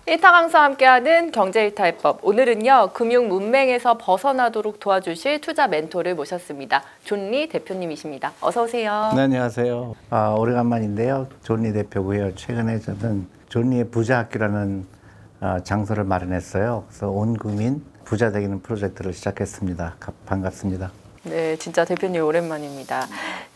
일타 강사와 함께하는 경제일타의법. 오늘은요, 금융 문맹에서 벗어나도록 도와주실 투자 멘토를 모셨습니다. 존리 대표님이십니다. 어서 오세요. 네, 안녕하세요. 오래간만인데요. 존리 대표고요. 최근에 저는 존리의 부자학교라는 장소를 마련했어요. 그래서 온 국민 부자 되기는 프로젝트를 시작했습니다. 반갑습니다. 네, 진짜 대표님 오랜만입니다.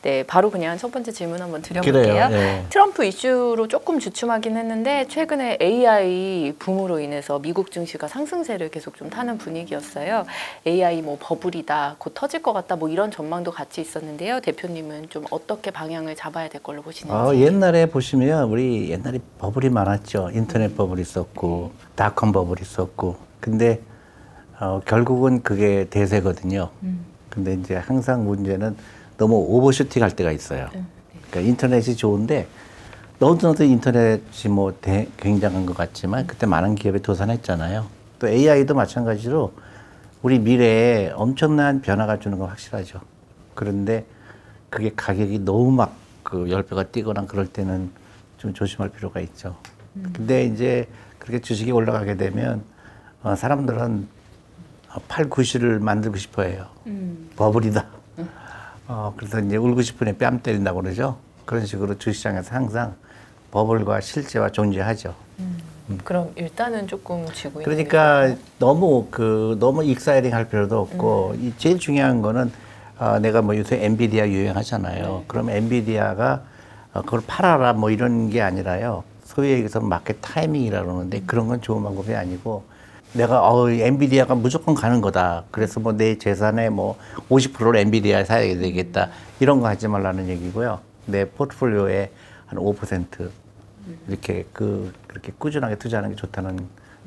네, 바로 그냥 첫 번째 질문 한번 드려볼게요. 네. 트럼프 이슈로 조금 주춤하긴 했는데 최근에 AI 붐으로 인해서 미국 증시가 상승세를 계속 좀 타는 분위기였어요. AI 뭐 버블이다, 곧 터질 것 같다, 뭐 이런 전망도 같이 있었는데요. 대표님은 좀 어떻게 방향을 잡아야 될 걸로 보시는지. 옛날에 보시면 우리 옛날에 버블이 많았죠. 인터넷 버블이 있었고 닷컴 버블이 있었고. 근데 결국은 그게 대세거든요. 근데 이제 항상 문제는 너무 오버슈팅 할 때가 있어요. 그러니까 인터넷이 좋은데 너도 인터넷이 뭐 굉장한 것 같지만 그때 많은 기업이 도산했잖아요. 또 AI도 마찬가지로 우리 미래에 엄청난 변화가 주는 건 확실하죠. 그런데 그게 가격이 너무 막 그 10배가 뛰거나 그럴 때는 좀 조심할 필요가 있죠. 근데 이제 그렇게 주식이 올라가게 되면 사람들은 8, 9시를 만들고 싶어 해요. 버블이다. 그래서 이제 울고 싶은 애 뺨 때린다고 그러죠. 그런 식으로 주시장에서 항상 버블과 실제와 존재하죠. 그럼 일단은 조금 쥐고 있는 그러니까 너무 익사이딩 할 필요도 없고 제일 중요한 거는 내가 뭐 요새 엔비디아 유행하잖아요. 네. 그럼 엔비디아가 그걸 팔아라 뭐 이런 게 아니라요. 소위 얘기해서 마켓 타이밍이라고 그러는데 그런 건 좋은 방법이 아니고 내가 엔비디아가 무조건 가는 거다. 그래서 뭐 내 재산의 뭐 50%를 엔비디아에 사야 되겠다. 이런 거 하지 말라는 얘기고요. 내 포트폴리오의 한 5% 이렇게 그렇게 꾸준하게 투자하는 게 좋다는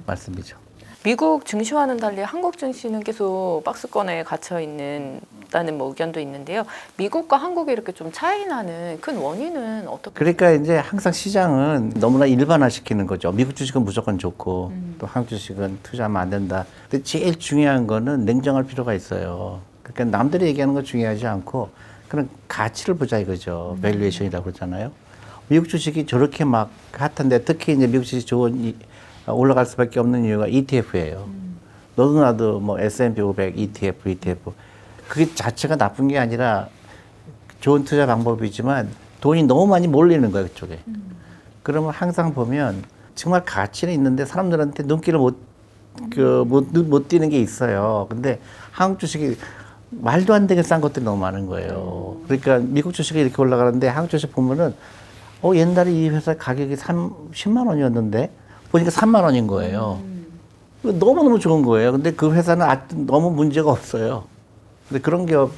말씀이죠. 미국 증시와는 달리 한국 증시는 계속 박스권에 갇혀 있는다는 뭐 의견도 있는데요. 미국과 한국이 이렇게 좀 차이 나는 큰 원인은 어떻게? 그러니까 이제 항상 시장은 너무나 일반화시키는 거죠. 미국 주식은 무조건 좋고 또 한국 주식은 투자하면 안 된다. 근데 제일 중요한 거는 냉정할 필요가 있어요. 그러니까 남들이 얘기하는 거 중요하지 않고 그런 가치를 보자 이거죠. 밸류에이션이라고 그러잖아요. 미국 주식이 저렇게 막 핫한데 특히 이제 미국 주식이 올라갈 수밖에 없는 이유가 ETF예요. 너도 나도 뭐 S&P 500 ETF. 그게 자체가 나쁜 게 아니라 좋은 투자 방법이지만 돈이 너무 많이 몰리는 거예요, 그쪽에. 그러면 항상 보면 정말 가치는 있는데 사람들한테 눈길을 못 띄는 게 있어요. 근데 한국 주식이 말도 안 되게 싼 것들이 너무 많은 거예요. 그러니까 미국 주식이 이렇게 올라가는데 한국 주식 보면은 옛날에 이 회사 가격이 10만 원이었는데 보니까 3만 원인 거예요. 너무너무 좋은 거예요. 근데 그 회사는 너무 문제가 없어요. 근데 그런 기업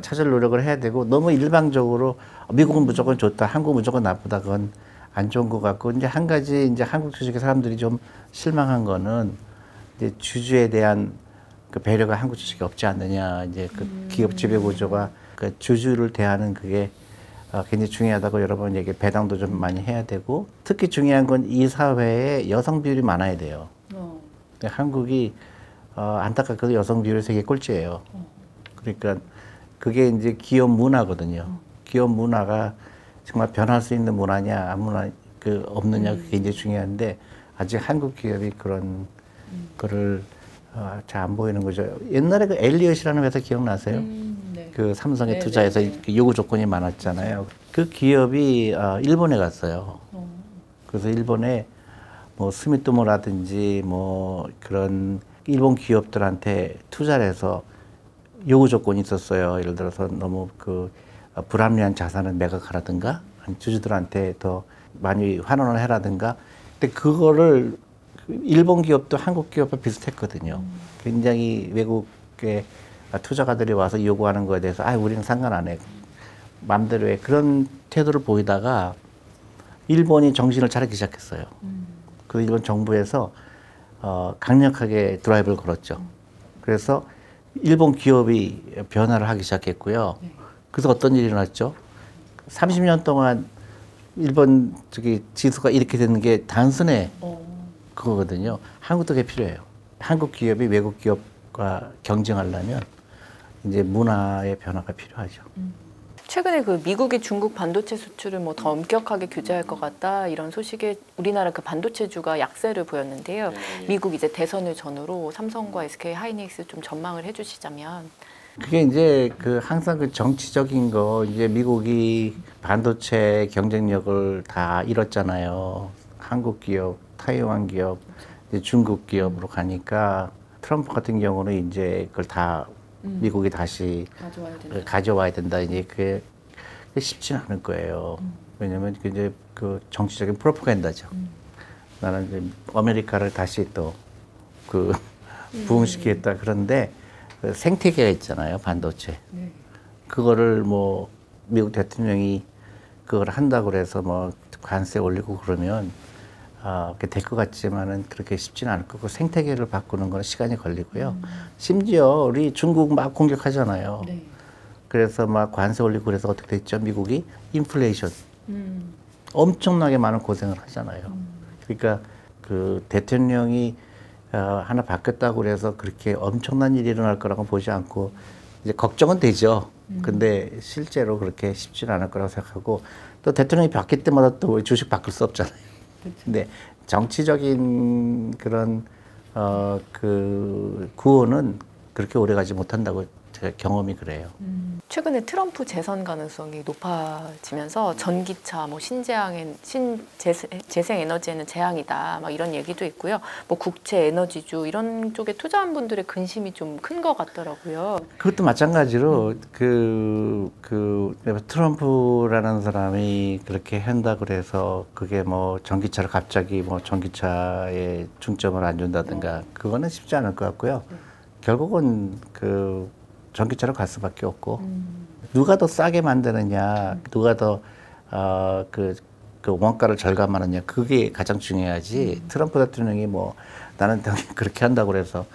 찾을 노력을 해야 되고 너무 일방적으로 미국은 무조건 좋다, 한국은 무조건 나쁘다, 그건 안 좋은 것 같고 이제 한 가지 이제 한국 주식의 사람들이 좀 실망한 거는 이제 주주에 대한 그 배려가 한국 주식에 없지 않느냐. 이제 그 기업 지배 구조가 그 주주를 대하는 그게 굉장히 중요하다고 여러 번 얘기, 배당도 좀 많이 해야 되고, 특히 중요한 건 이 사회에 여성 비율이 많아야 돼요. 한국이 안타깝게도 여성 비율이 세계 꼴찌예요. 그러니까 그게 이제 기업 문화거든요. 기업 문화가 정말 변할 수 있는 문화냐, 없느냐, 그게 이제 중요한데 아직 한국 기업이 그런 거를 잘 안 보이는 거죠. 옛날에 그 엘리엇이라는 회사 기억나세요? 네. 그 삼성에 투자해서 요구 조건이 많았잖아요. 그 기업이 일본에 갔어요. 그래서 일본에 뭐 스미토모라든지 뭐 그런 일본 기업들한테 투자를 해서 요구 조건이 있었어요. 예를 들어서 너무 그 불합리한 자산을 매각하라든가 주주들한테 더 많이 환원을 해라든가. 근데 그거를 일본 기업도 한국 기업과 비슷했거든요. 굉장히 외국의 투자가들이 와서 요구하는 거에 대해서 우리는 상관 안 해. 마음대로 해. 그런 태도를 보이다가 일본이 정신을 차리기 시작했어요. 그 일본 정부에서 강력하게 드라이브를 걸었죠. 그래서 일본 기업이 변화를 하기 시작했고요. 그래서 어떤 일이 일어났죠? 30년 동안 일본 지수가 이렇게 되는 게 단순해. 그거거든요. 한국도 그게 필요해요. 한국 기업이 외국 기업과 경쟁하려면 이제 문화의 변화가 필요하죠. 최근에 그 미국이 중국 반도체 수출을 뭐 더 엄격하게 규제할 것 같다 이런 소식에 우리나라 그 반도체주가 약세를 보였는데요. 미국 이제 대선을 전후로 삼성과 SK 하이닉스 좀 전망을 해주시자면. 그게 이제 그 항상 그 정치적인 거 이제 미국이 반도체 경쟁력을 다 잃었잖아요. 한국 기업, 타이완 기업, 이제 중국 기업으로 가니까 트럼프 같은 경우는 이제 그걸 다 미국이 다시 가져와야 된다. 이제 그게 쉽지는 않을 거예요. 왜냐면 그 이제 그 정치적인 프로파간다죠. 나는 이제 아메리카를 다시 또 그 부흥시키겠다. 그런데 그 생태계가 있잖아요, 반도체. 그거를 뭐 미국 대통령이 그걸 한다고 그래서 뭐 관세 올리고 그러면 그게 될 것 같지만은 그렇게 쉽지는 않을 거고 생태계를 바꾸는 건 시간이 걸리고요. 심지어 우리 중국 막 공격하잖아요. 네. 그래서 막 관세 올리고 그래서 어떻게 됐죠? 미국이 인플레이션 엄청나게 많은 고생을 하잖아요. 그러니까 그 대통령이 하나 바뀌었다고 그래서 그렇게 엄청난 일이 일어날 거라고 보지 않고 이제 걱정은 되죠. 근데 실제로 그렇게 쉽지는 않을 거라고 생각하고 또 대통령이 바뀔 때마다 또 주식 바꿀 수 없잖아요. 근데 정치적인 그런 그 구호는 그렇게 오래가지 못한다고 제가 경험이 그래요. 최근에 트럼프 재선 가능성이 높아지면서 전기차, 뭐 재생 에너지에는 재앙이다, 막 이런 얘기도 있고요. 뭐 국채 에너지주 이런 쪽에 투자한 분들의 근심이 좀 큰 것 같더라고요. 그것도 마찬가지로 트럼프라는 사람이 그렇게 한다 그래서 그게 뭐 전기차를 갑자기 뭐 전기차에 중점을 안 준다든가 그거는 쉽지 않을 것 같고요. 결국은 그 전기차로 갈 수밖에 없고 누가 더 싸게 만드느냐, 누가 더 그 원가를 절감하느냐 그게 가장 중요하지. 트럼프 대통령이 뭐 나는 그렇게 한다고 그래서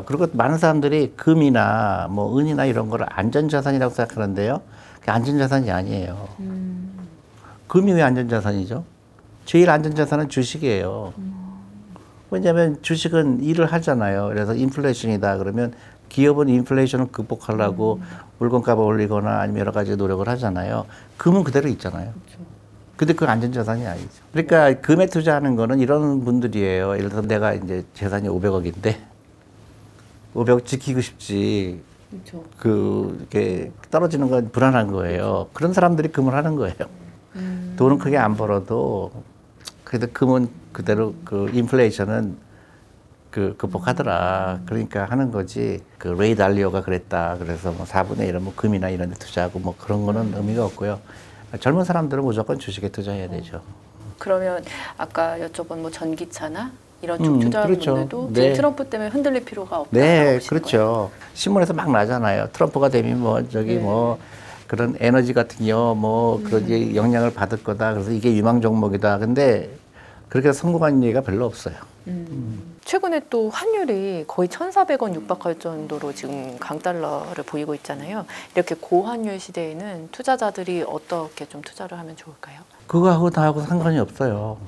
그리고 많은 사람들이 금이나 뭐 은이나 이런 거를 안전자산이라고 생각하는데요. 그게 안전자산이 아니에요. 금이 왜 안전자산이죠? 제일 안전자산은 주식이에요. 왜냐하면 주식은 일을 하잖아요. 그래서 인플레이션이다 그러면 기업은 인플레이션을 극복하려고 물건값을 올리거나 아니면 여러 가지 노력을 하잖아요. 금은 그대로 있잖아요. 근데 그건 안전자산이 아니죠. 그러니까 금에 투자하는 거는 이런 분들이에요. 예를 들어서 내가 이제 재산이 500억인데 500억 지키고 싶지. 그게 떨어지는 건 불안한 거예요. 그런 사람들이 금을 하는 거예요. 돈은 크게 안 벌어도 그래도 금은 그대로 그 인플레이션은 극복하더라. 그러니까 하는 거지. 그 레이 달리오가 그랬다. 그래서 뭐 4분의 1은 뭐 금이나 이런 데 투자하고 뭐 그런 거는 의미가 없고요. 젊은 사람들은 무조건 주식에 투자해야 되죠. 그러면 아까 여쭤본 뭐 전기차나 이런 쪽 투자분들도 그렇죠. 지금 네. 트럼프 때문에 흔들릴 필요가 없다고 네, 보시는 그렇죠. 거예요? 신문에서 막 나잖아요. 트럼프가 되면 뭐 저기 뭐 그런 에너지 같은 거 뭐 그런 영향을 받을 거다. 그래서 이게 유망 종목이다. 근데 그렇게 성공한 예가 별로 없어요. 최근에 또 환율이 거의 1,400원 육박할 정도로 지금 강달러를 보이고 있잖아요. 이렇게 고환율 시대에는 투자자들이 어떻게 좀 투자를 하면 좋을까요? 그거하고 나하고 상관이 없어요.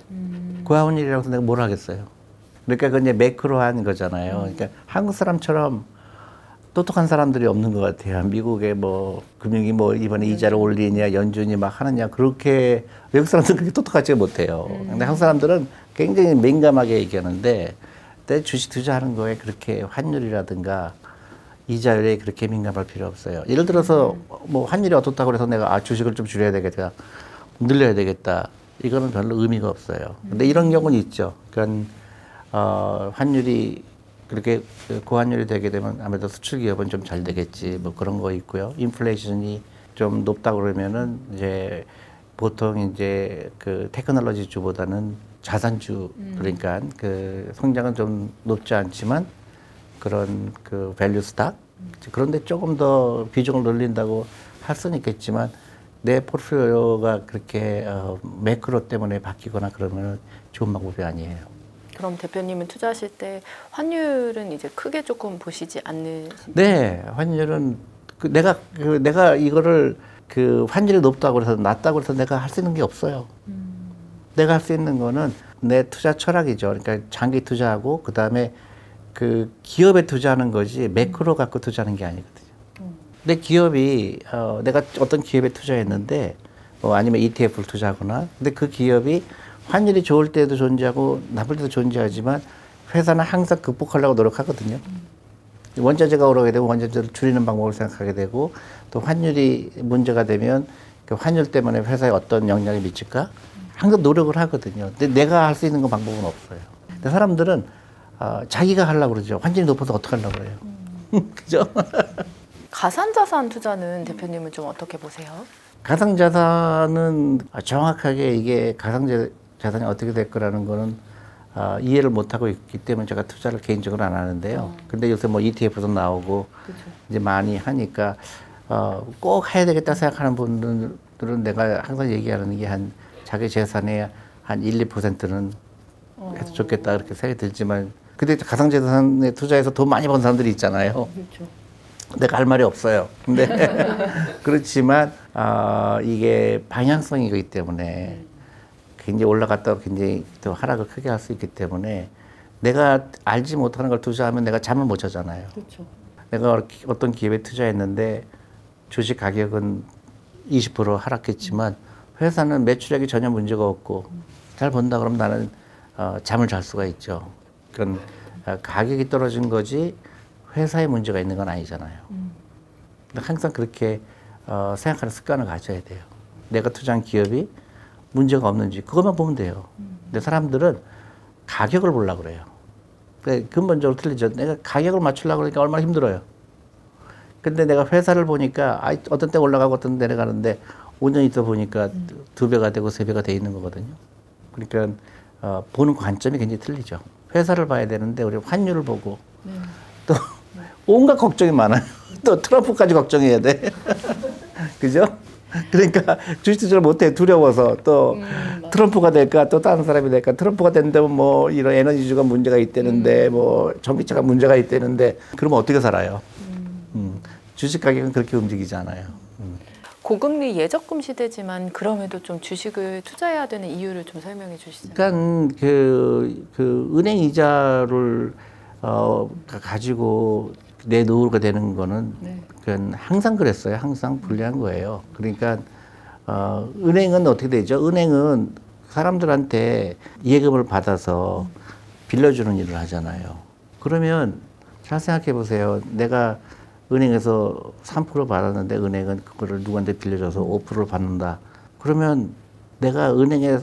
고환율이라고 해서 내가 뭘 하겠어요. 그러니까 그건 이제 매크로한 거잖아요. 그러니까 한국 사람처럼 똑똑한 사람들이 없는 것 같아요. 미국의 뭐 금융이 뭐 이번에 이자를 올리냐 연준이 막 하느냐 그렇게 외국 사람들은 그렇게 똑똑하지 못해요. 근데 한국 사람들은 굉장히 민감하게 얘기하는데 내 주식 투자하는 거에 그렇게 환율이라든가 이자율에 그렇게 민감할 필요 없어요. 예를 들어서 뭐 환율이 어떻다고 그래서 내가 주식을 좀 줄여야 되겠다, 늘려야 되겠다. 이거는 별로 의미가 없어요. 근데 이런 경우는 있죠. 그러니까 환율이 그렇게 고환율이 되게 되면 아무래도 수출 기업은 좀 잘 되겠지. 뭐 그런 거 있고요. 인플레이션이 좀 높다 그러면은 이제 보통 이제 그 테크놀로지 주보다는 자산주 그러니까 그 성장은 좀 높지 않지만 그런 그 밸류 스탁 그런데 조금 더 비중을 늘린다고 할 수는 있겠지만 내 포트폴리오가 그렇게 매크로 때문에 바뀌거나 그러면 좋은 방법이 아니에요. 그럼 대표님은 투자하실 때 환율은 이제 크게 조금 보시지 않는? 네, 환율은 내가 이거를 그 환율이 높다고 그래서 낮다고 그래서 내가 할 수 있는 게 없어요. 내가 할 수 있는 거는 내 투자 철학이죠. 그러니까 장기 투자하고 그 다음에 그 기업에 투자하는 거지 매크로 갖고 투자하는 게 아니거든요. 내 기업이 내가 어떤 기업에 투자했는데 아니면 ETF를 투자하거나 근데 그 기업이 환율이 좋을 때도 존재하고 나쁠 때도 존재하지만 회사는 항상 극복하려고 노력하거든요. 원자재가 오르게 되면 원자재를 줄이는 방법을 생각하게 되고 또 환율이 문제가 되면 그 환율 때문에 회사에 어떤 영향을 미칠까 항상 노력을 하거든요. 근데 내가 할 수 있는 건 방법은 없어요. 근데 사람들은 자기가 하려고 그러죠. 환율이 높아서 어떻게 하려고 그래요. 그죠? 가상자산 투자는 대표님은 좀 어떻게 보세요? 가상자산은 정확하게 이게 가상자산이 어떻게 될 거라는 거는 이해를 못하고 있기 때문에 제가 투자를 개인적으로 안 하는데요. 근데 요새 뭐 ETF도 나오고 그렇죠. 이제 많이 하니까 꼭 해야 되겠다 생각하는 분들은 내가 항상 얘기하는 게 한 자기 재산의 한 1, 2%는 해도 좋겠다 그렇게 생각이 들지만 근데 가상자산에 투자해서 돈 많이 번 사람들이 있잖아요. 그렇죠. 내가 할 말이 없어요. 근데 그렇지만 이게 방향성이기 때문에 굉장히 올라갔다가 굉장히 또 하락을 크게 할 수 있기 때문에 내가 알지 못하는 걸 투자하면 내가 잠을 못 자잖아요. 그렇죠. 내가 어떤 기업에 투자했는데 주식 가격은 20% 하락했지만 회사는 매출액이 전혀 문제가 없고 잘 번다 그러면 나는 잠을 잘 수가 있죠. 그건 가격이 떨어진 거지 회사에 문제가 있는 건 아니잖아요. 근데 항상 그렇게 생각하는 습관을 가져야 돼요. 내가 투자한 기업이 문제가 없는지 그것만 보면 돼요. 근데 사람들은 가격을 보려고 그래요. 근본적으로 틀리죠. 내가 가격을 맞추려고 그러니까 얼마나 힘들어요. 근데 내가 회사를 보니까 어떤 때 올라가고 어떤 때 내려가는데 5년 있다 보니까 2배가 되고 3배가 돼 있는 거거든요. 그러니까 보는 관점이 굉장히 틀리죠. 회사를 봐야 되는데 우리 환율을 보고 또 온갖 걱정이 많아요. 또 트럼프까지 걱정해야 돼. 그죠? 그러니까 주식 투자를 못해 두려워서 또 트럼프가 될까 또 다른 사람이 될까 트럼프가 된다면 뭐 이런 에너지주가 문제가 있다는데 뭐 전기차가 문제가 있다는데 그러면 어떻게 살아요? 주식 가격은 그렇게 움직이지 않아요. 고금리 예적금 시대지만 그럼에도 좀 주식을 투자해야 되는 이유를 좀 설명해 주시죠. 그러니까 그 은행 이자를 가지고 내놓으게 되는 거는 그건 항상 그랬어요. 항상 불리한 거예요. 그러니까 은행은 어떻게 되죠? 은행은 사람들한테 예금을 받아서 빌려주는 일을 하잖아요. 그러면 잘 생각해 보세요. 내가 은행에서 3% 받았는데 은행은 그거를 누구한테 빌려줘서 5%를 받는다. 그러면 내가 은행에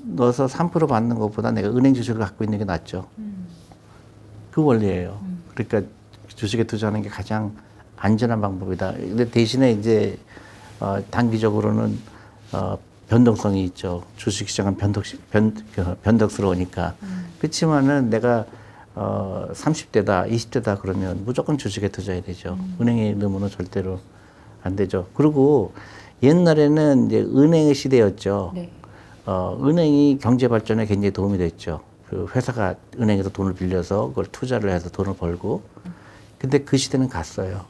넣어서 3% 받는 것보다 내가 은행 주식을 갖고 있는 게 낫죠. 그 원리예요. 그러니까 주식에 투자하는 게 가장 안전한 방법이다. 근데 대신에 이제 단기적으로는 변동성이 있죠. 주식시장은 변덕스러우니까. 그렇지만은 내가 30대다, 20대다 그러면 무조건 주식에 투자해야 되죠. 은행에 넣으면 절대로 안 되죠. 그리고 옛날에는 이제 은행의 시대였죠. 네. 은행이 경제 발전에 굉장히 도움이 됐죠. 그 회사가 은행에서 돈을 빌려서 그걸 투자를 해서 돈을 벌고. 근데 그 시대는 갔어요.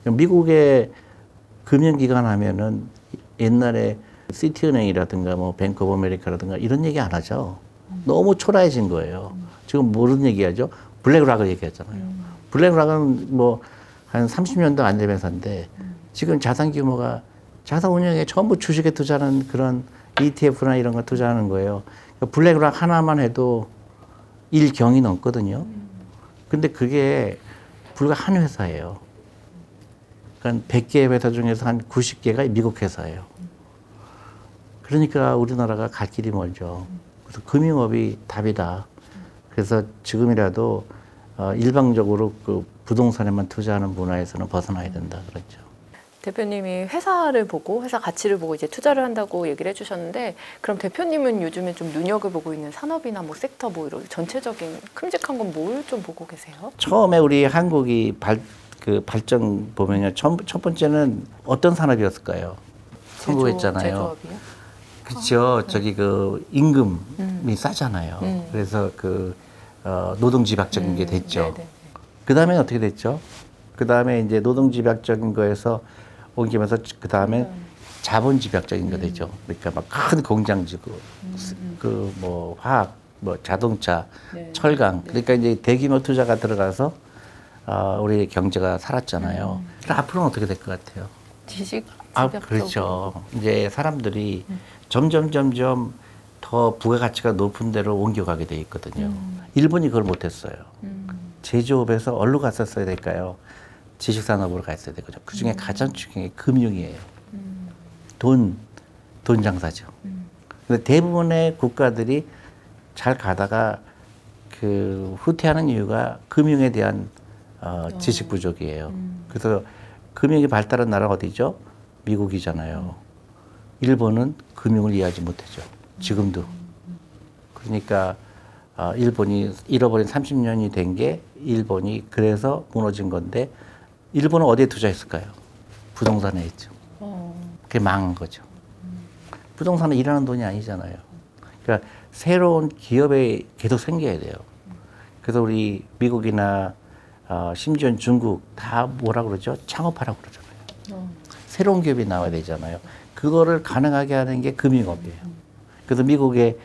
미국의 금융기관 하면은 옛날에 시티은행이라든가 뭐 뱅크 오브 아메리카라든가 이런 얘기 안 하죠. 너무 초라해진 거예요. 지금 모르는 얘기하죠. 블랙락을 얘기하잖아요. 블랙락은 뭐 한 30년도 안 된 회사인데 지금 자산 규모가 자산 운용에 전부 주식에 투자하는 그런 ETF나 이런 거 투자하는 거예요. 블랙락 하나만 해도 1경이 넘거든요. 근데 그게 불과 한 회사예요. 그러니까 100개의 회사 중에서 한 90개가 미국 회사예요. 그러니까 우리나라가 갈 길이 멀죠. 그래서 금융업이 답이다. 그래서 지금이라도 일방적으로 그 부동산에만 투자하는 문화에서는 벗어나야 된다 그랬죠. 대표님이 회사를 보고 회사 가치를 보고 이제 투자를 한다고 얘기를 해주셨는데 그럼 대표님은 요즘에 좀 눈여겨보고 있는 산업이나 뭐 섹터 뭐 이런 전체적인 큼직한 건 뭘 좀 보고 계세요? 처음에 우리 한국이 발전 보면요. 첫 번째는 어떤 산업이었을까요? 성공했잖아요. 제조업이요? 그렇죠. 저기 그 임금이 싸잖아요. 그래서 그 노동집약적인 게 됐죠. 그 다음에 어떻게 됐죠? 그 다음에 이제 노동집약적인 거에서 옮기면서 그 다음에 자본집약적인 거 되죠. 그러니까 막 큰 공장 지고 그 뭐 화학, 뭐 자동차, 철강. 그러니까 이제 대규모 투자가 들어가서 우리 경제가 살았잖아요. 그럼 앞으로는 어떻게 될 것 같아요? 지식 아, 집약적으로. 그렇죠. 이제 사람들이 점점 더 부가가치가 높은 데로 옮겨가게 돼 있거든요. 일본이 그걸 못했어요. 제조업에서 어디로 갔었어야 될까요? 지식산업으로 갔어야 되거든요. 그 중에 가장 중요한 게 금융이에요. 돈 장사죠. 근데 대부분의 국가들이 잘 가다가 그 후퇴하는 이유가 금융에 대한 지식 부족이에요. 그래서 금융이 발달한 나라가 어디죠? 미국이잖아요. 일본은 금융을 이해하지 못하죠. 지금도. 그러니까 일본이 잃어버린 30년이 된 게 일본이 그래서 무너진 건데 일본은 어디에 투자했을까요? 부동산에 했죠. 그게 망한 거죠. 부동산은 일하는 돈이 아니잖아요. 그러니까 새로운 기업에 계속 생겨야 돼요. 그래서 우리 미국이나 심지어 중국 다 뭐라 그러죠? 창업하라고 그러잖아요. 새로운 기업이 나와야 되잖아요. 그거를 가능하게 하는 게 금융업이에요. 그래서 미국의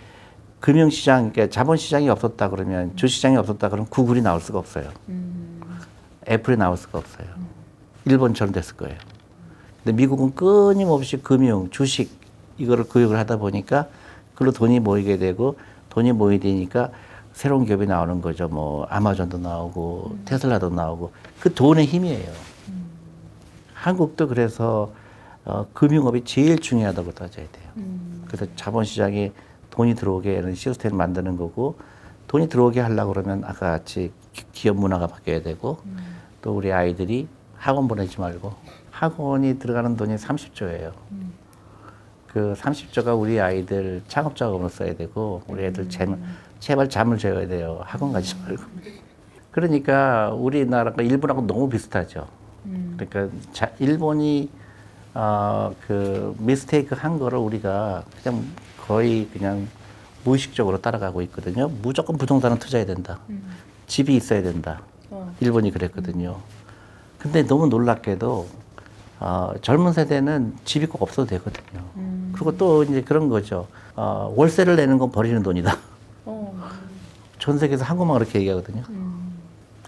금융시장, 그러니까 자본시장이 없었다 그러면, 주시장이 없었다 그러면 구글이 나올 수가 없어요. 애플이 나올 수가 없어요. 일본처럼 됐을 거예요. 근데 미국은 끊임없이 금융, 주식 이거를 교육을 하다 보니까 그걸로 돈이 모이게 되고 돈이 모이게 되니까 새로운 기업이 나오는 거죠. 뭐 아마존도 나오고 테슬라도 나오고 그 돈의 힘이에요. 한국도 그래서 금융업이 제일 중요하다고 따져야 돼요. 그래서 자본시장에 돈이 들어오게 하는 시스템을 만드는 거고 돈이 들어오게 하려고 그러면 아까 같이 기업 문화가 바뀌어야 되고 또 우리 아이들이 학원 보내지 말고 학원이 들어가는 돈이 30조예요. 그 30조가 우리 아이들 창업 자금으로 써야 되고 우리 애들 제발 잠을 재워야 돼요. 학원 가지 말고. 그러니까 우리나라가 일본하고 너무 비슷하죠. 그러니까 일본이 그 미스테이크 한 거를 우리가 그냥 거의 그냥 무의식적으로 따라가고 있거든요. 무조건 부동산은 투자해야 된다. 집이 있어야 된다. 일본이 그랬거든요. 근데 너무 놀랍게도 젊은 세대는 집이 꼭 없어도 되거든요. 그리고 또 이제 그런 거죠. 월세를 내는 건 버리는 돈이다. 전 세계에서 한국만 그렇게 얘기하거든요.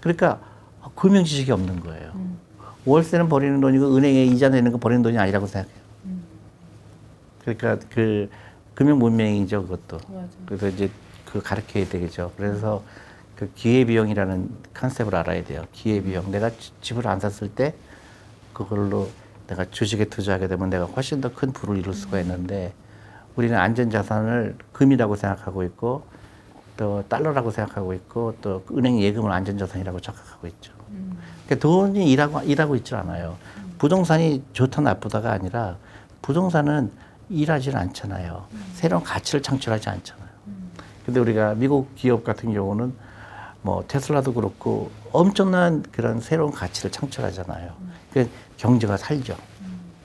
그러니까 금융 지식이 없는 거예요. 월세는 버리는 돈이고 은행에 이자 내는 거 버리는 돈이 아니라고 생각해요. 그러니까 그 금융 문명이죠, 그것도. 맞아. 그래서 이제 그 가르쳐야 되겠죠. 그래서 그 기회비용이라는 컨셉을 알아야 돼요. 기회비용. 내가 집을 안 샀을 때 그걸로 내가 주식에 투자하게 되면 내가 훨씬 더 큰 부를 이룰 수가 있는데 우리는 안전자산을 금이라고 생각하고 있고 또 달러라고 생각하고 있고 또 은행 예금을 안전자산이라고 착각하고 있죠. 그러니까 돈이 일하고 있지 않아요. 부동산이 좋다 나쁘다가 아니라 부동산은 일하지는 않잖아요. 새로운 가치를 창출하지 않잖아요. 근데 우리가 미국 기업 같은 경우는 뭐 테슬라도 그렇고 엄청난 그런 새로운 가치를 창출하잖아요. 그러니까 경제가 살죠.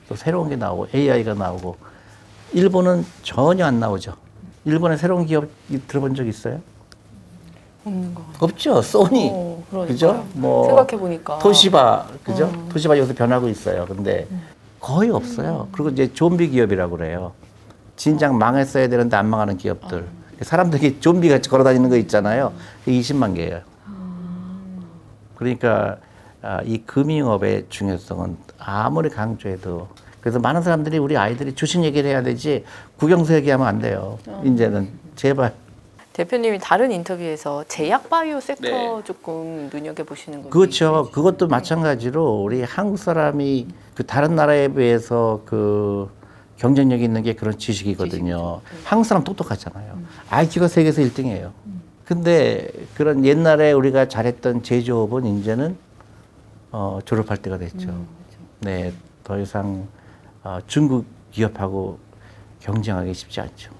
또 새로운 게 나오고 AI가 나오고 일본은 전혀 안 나오죠. 일본의 새로운 기업 들어본 적 있어요? 없는 거. 없죠. 소니, 그러니까요. 그죠? 뭐 생각해 보니까 토시바, 그죠? 토시바 요새 변하고 있어요. 근데 거의 없어요. 그리고 이제 좀비 기업이라고 그래요. 진작 망했어야 되는데 안 망하는 기업들. 사람들이 좀비 같이 걸어다니는 거 있잖아요. 그게 20만 개예요. 그러니까 이 금융업의 중요성은 아무리 강조해도 그래서 많은 사람들이 우리 아이들이 주식 얘기를 해야 되지 국영수 얘기하면 안 돼요. 이제는 제발. 대표님이 다른 인터뷰에서 제약 바이오 섹터 네. 조금 눈여겨 보시는 거 그렇죠. 그것도 마찬가지로 우리 한국 사람이 그 다른 나라에 비해서 그 경쟁력이 있는 게 그런 지식이거든요. 한국 사람 똑똑하잖아요. IQ가 세계에서 1등이에요. 근데 그런 옛날에 우리가 잘했던 제조업은 이제는 졸업할 때가 됐죠. 네, 더 이상 중국 기업하고 경쟁하기 쉽지 않죠.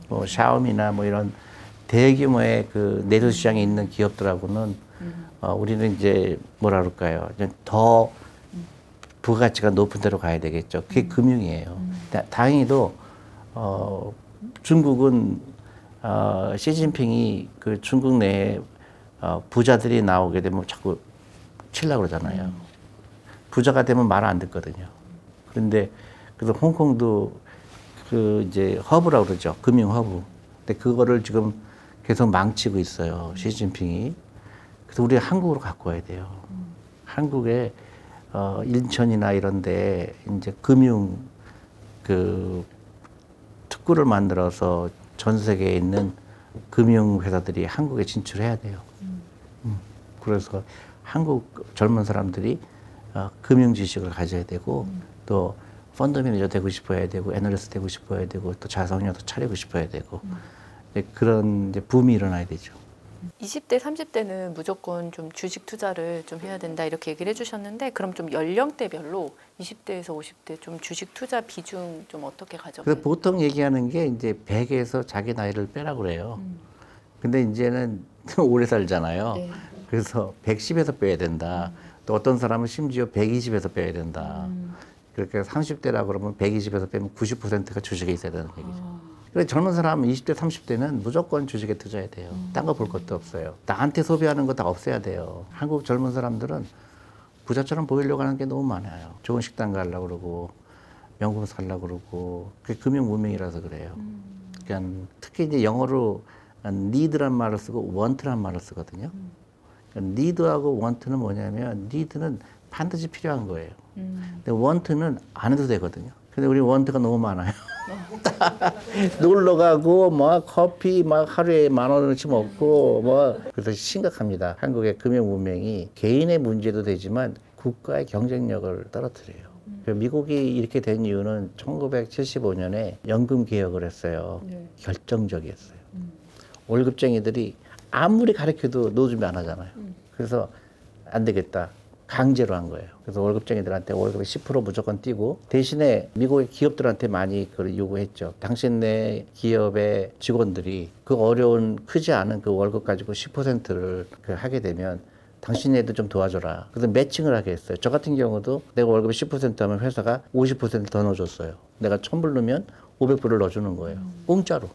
뭐 샤오미나 뭐 이런 대규모의 그 내수 시장에 있는 기업들하고는 우리는 이제 뭐라 그럴까요? 이제 더 부가가치가 높은 데로 가야 되겠죠. 그게 금융이에요. 다행히도 중국은 시진핑이 그 중국 내에 부자들이 나오게 되면 자꾸 치려고 그러잖아요. 부자가 되면 말 안 듣거든요. 그런데 그래서 홍콩도 그 이제 허브라고 그러죠. 금융 허브. 근데 그거를 지금 계속 망치고 있어요. 시진핑이. 그래서 우리가 한국으로 갖고 와야 돼요. 한국에 인천이나 이런데 이제 금융 그 특구를 만들어서 전 세계에 있는 금융 회사들이 한국에 진출해야 돼요. 그래서 한국 젊은 사람들이 금융 지식을 가져야 되고 또 펀드 매니저 되고 싶어야 되고 애널리스트 되고 싶어야 되고 또 자산운용도 차리고 싶어야 되고 이제 그런 이제 붐이 일어나야 되죠. 20대, 30대는 무조건 좀 주식 투자를 좀 해야 된다 이렇게 얘기를 해주셨는데 그럼 좀 연령대별로 20대에서 50대 좀 주식 투자 비중 좀 어떻게 가져가요? 그래서 보통 얘기하는 게 이제 100에서 자기 나이를 빼라고 그래요. 근데 이제는 오래 살잖아요. 네. 그래서 110에서 빼야 된다. 또 어떤 사람은 심지어 120에서 빼야 된다. 그렇게 30대라 그러면 120에서 빼면 90%가 주식에 있어야 되는 얘기죠. 그래서 젊은 사람 20대, 30대는 무조건 주식에 투자해야 돼요. 딴 거 볼 것도 없어요. 나한테 소비하는 거 다 없애야 돼요. 한국 젊은 사람들은 부자처럼 보이려고 하는 게 너무 많아요. 좋은 식당 가려고 그러고 명품 살려고 그러고 그게 금융 문명이라서 그래요. 그러니까 특히 이제 영어로 need란 말을 쓰고 want란 말을 쓰거든요. 그러니까 need하고 want는 뭐냐면 need는 반드시 필요한 거예요. 근데 want는 안 해도 되거든요. 근데 우리 want가 너무 많아요. 놀러 가고 뭐 커피 막 하루에 10,000원어치 먹고 뭐 그래서 심각합니다. 한국의 금융 문명이 개인의 문제도 되지만 국가의 경쟁력을 떨어뜨려요. 미국이 이렇게 된 이유는 1975년에 연금 개혁을 했어요. 네. 결정적이었어요. 월급쟁이들이 아무리 가르쳐도 노준비 안 하잖아요. 그래서 안 되겠다. 강제로 한 거예요. 그래서 월급쟁이들한테 월급의 10% 무조건 띄고 대신에 미국의 기업들한테 많이 그걸 요구했죠. 당신네 기업의 직원들이 그 어려운 크지 않은 그 월급 가지고 10%를 하게 되면 당신네도 좀 도와줘라. 그래서 매칭을 하게 했어요. 저 같은 경우도 내가 월급이 10% 하면 회사가 50% 더 넣어줬어요. 내가 1,000불 넣으면 500불을 넣어주는 거예요. 공짜로.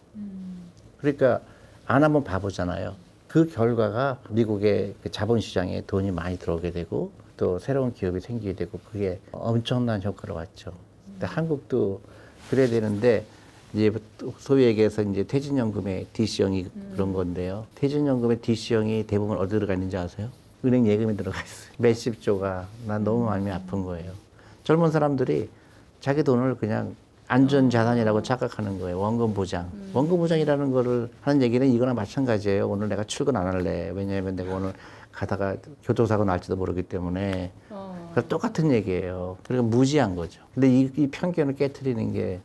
그러니까 안 하면 바보잖아요. 그 결과가 미국의 그 자본시장에 돈이 많이 들어오게 되고 또 새로운 기업이 생기게 되고 그게 엄청난 효과를 왔죠. 근데 한국도 그래야 되는데 이제 소위 얘기해서 이제 퇴직연금의 DC형이 그런 건데요. 퇴직연금의 DC형이 대부분 어디 들어가 있는지 아세요? 은행 예금에 들어가 있어요. 몇십 조가. 난 너무 마음이 아픈 거예요. 젊은 사람들이 자기 돈을 그냥 안전자산이라고 착각하는 거예요. 원금 보장. 원금 보장이라는 거를 하는 얘기는 이거나 마찬가지예요. 오늘 내가 출근 안 할래. 왜냐하면 내가 오늘 가다가 교통사고 날지도 모르기 때문에. 그래서 똑같은 얘기예요. 그러니까 무지한 거죠. 근데 이 편견을 깨트리는 게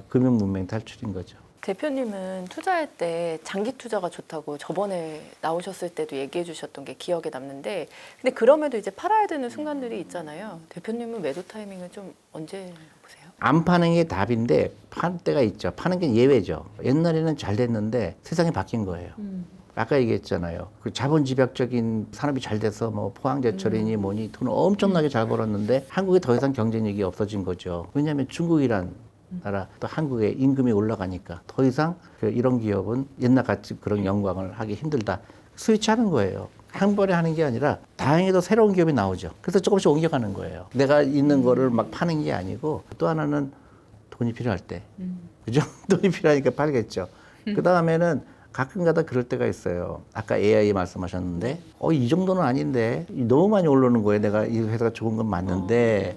금융 문명 탈출인 거죠. 대표님은 투자할 때 장기 투자가 좋다고 저번에 나오셨을 때도 얘기해 주셨던 게 기억에 남는데 근데 그럼에도 이제 팔아야 되는 순간들이 있잖아요. 대표님은 매도 타이밍을 좀 언제 보세요? 안 파는 게 답인데 파는 때가 있죠. 파는 게 예외죠. 옛날에는 잘 됐는데 세상이 바뀐 거예요. 아까 얘기했잖아요. 그 자본집약적인 산업이 잘 돼서 뭐 포항제철이니 뭐니 돈을 엄청나게 잘 벌었는데 한국에 더 이상 경쟁력이 없어진 거죠. 왜냐하면 중국이란 나라 또 한국의 임금이 올라가니까 더 이상 이런 기업은 옛날같이 그런 영광을 하기 힘들다. 스위치하는 거예요. 한 번에 하는 게 아니라 다행히도 새로운 기업이 나오죠. 그래서 조금씩 옮겨가는 거예요. 내가 있는 거를 막 파는 게 아니고 또 하나는 돈이 필요할 때. 그죠? 돈이 필요하니까 팔겠죠. 그 다음에는 가끔가다 그럴 때가 있어요. 아까 AI 말씀하셨는데 이 정도는 아닌데 너무 많이 오르는 거예요. 내가 이 회사가 좋은 건 맞는데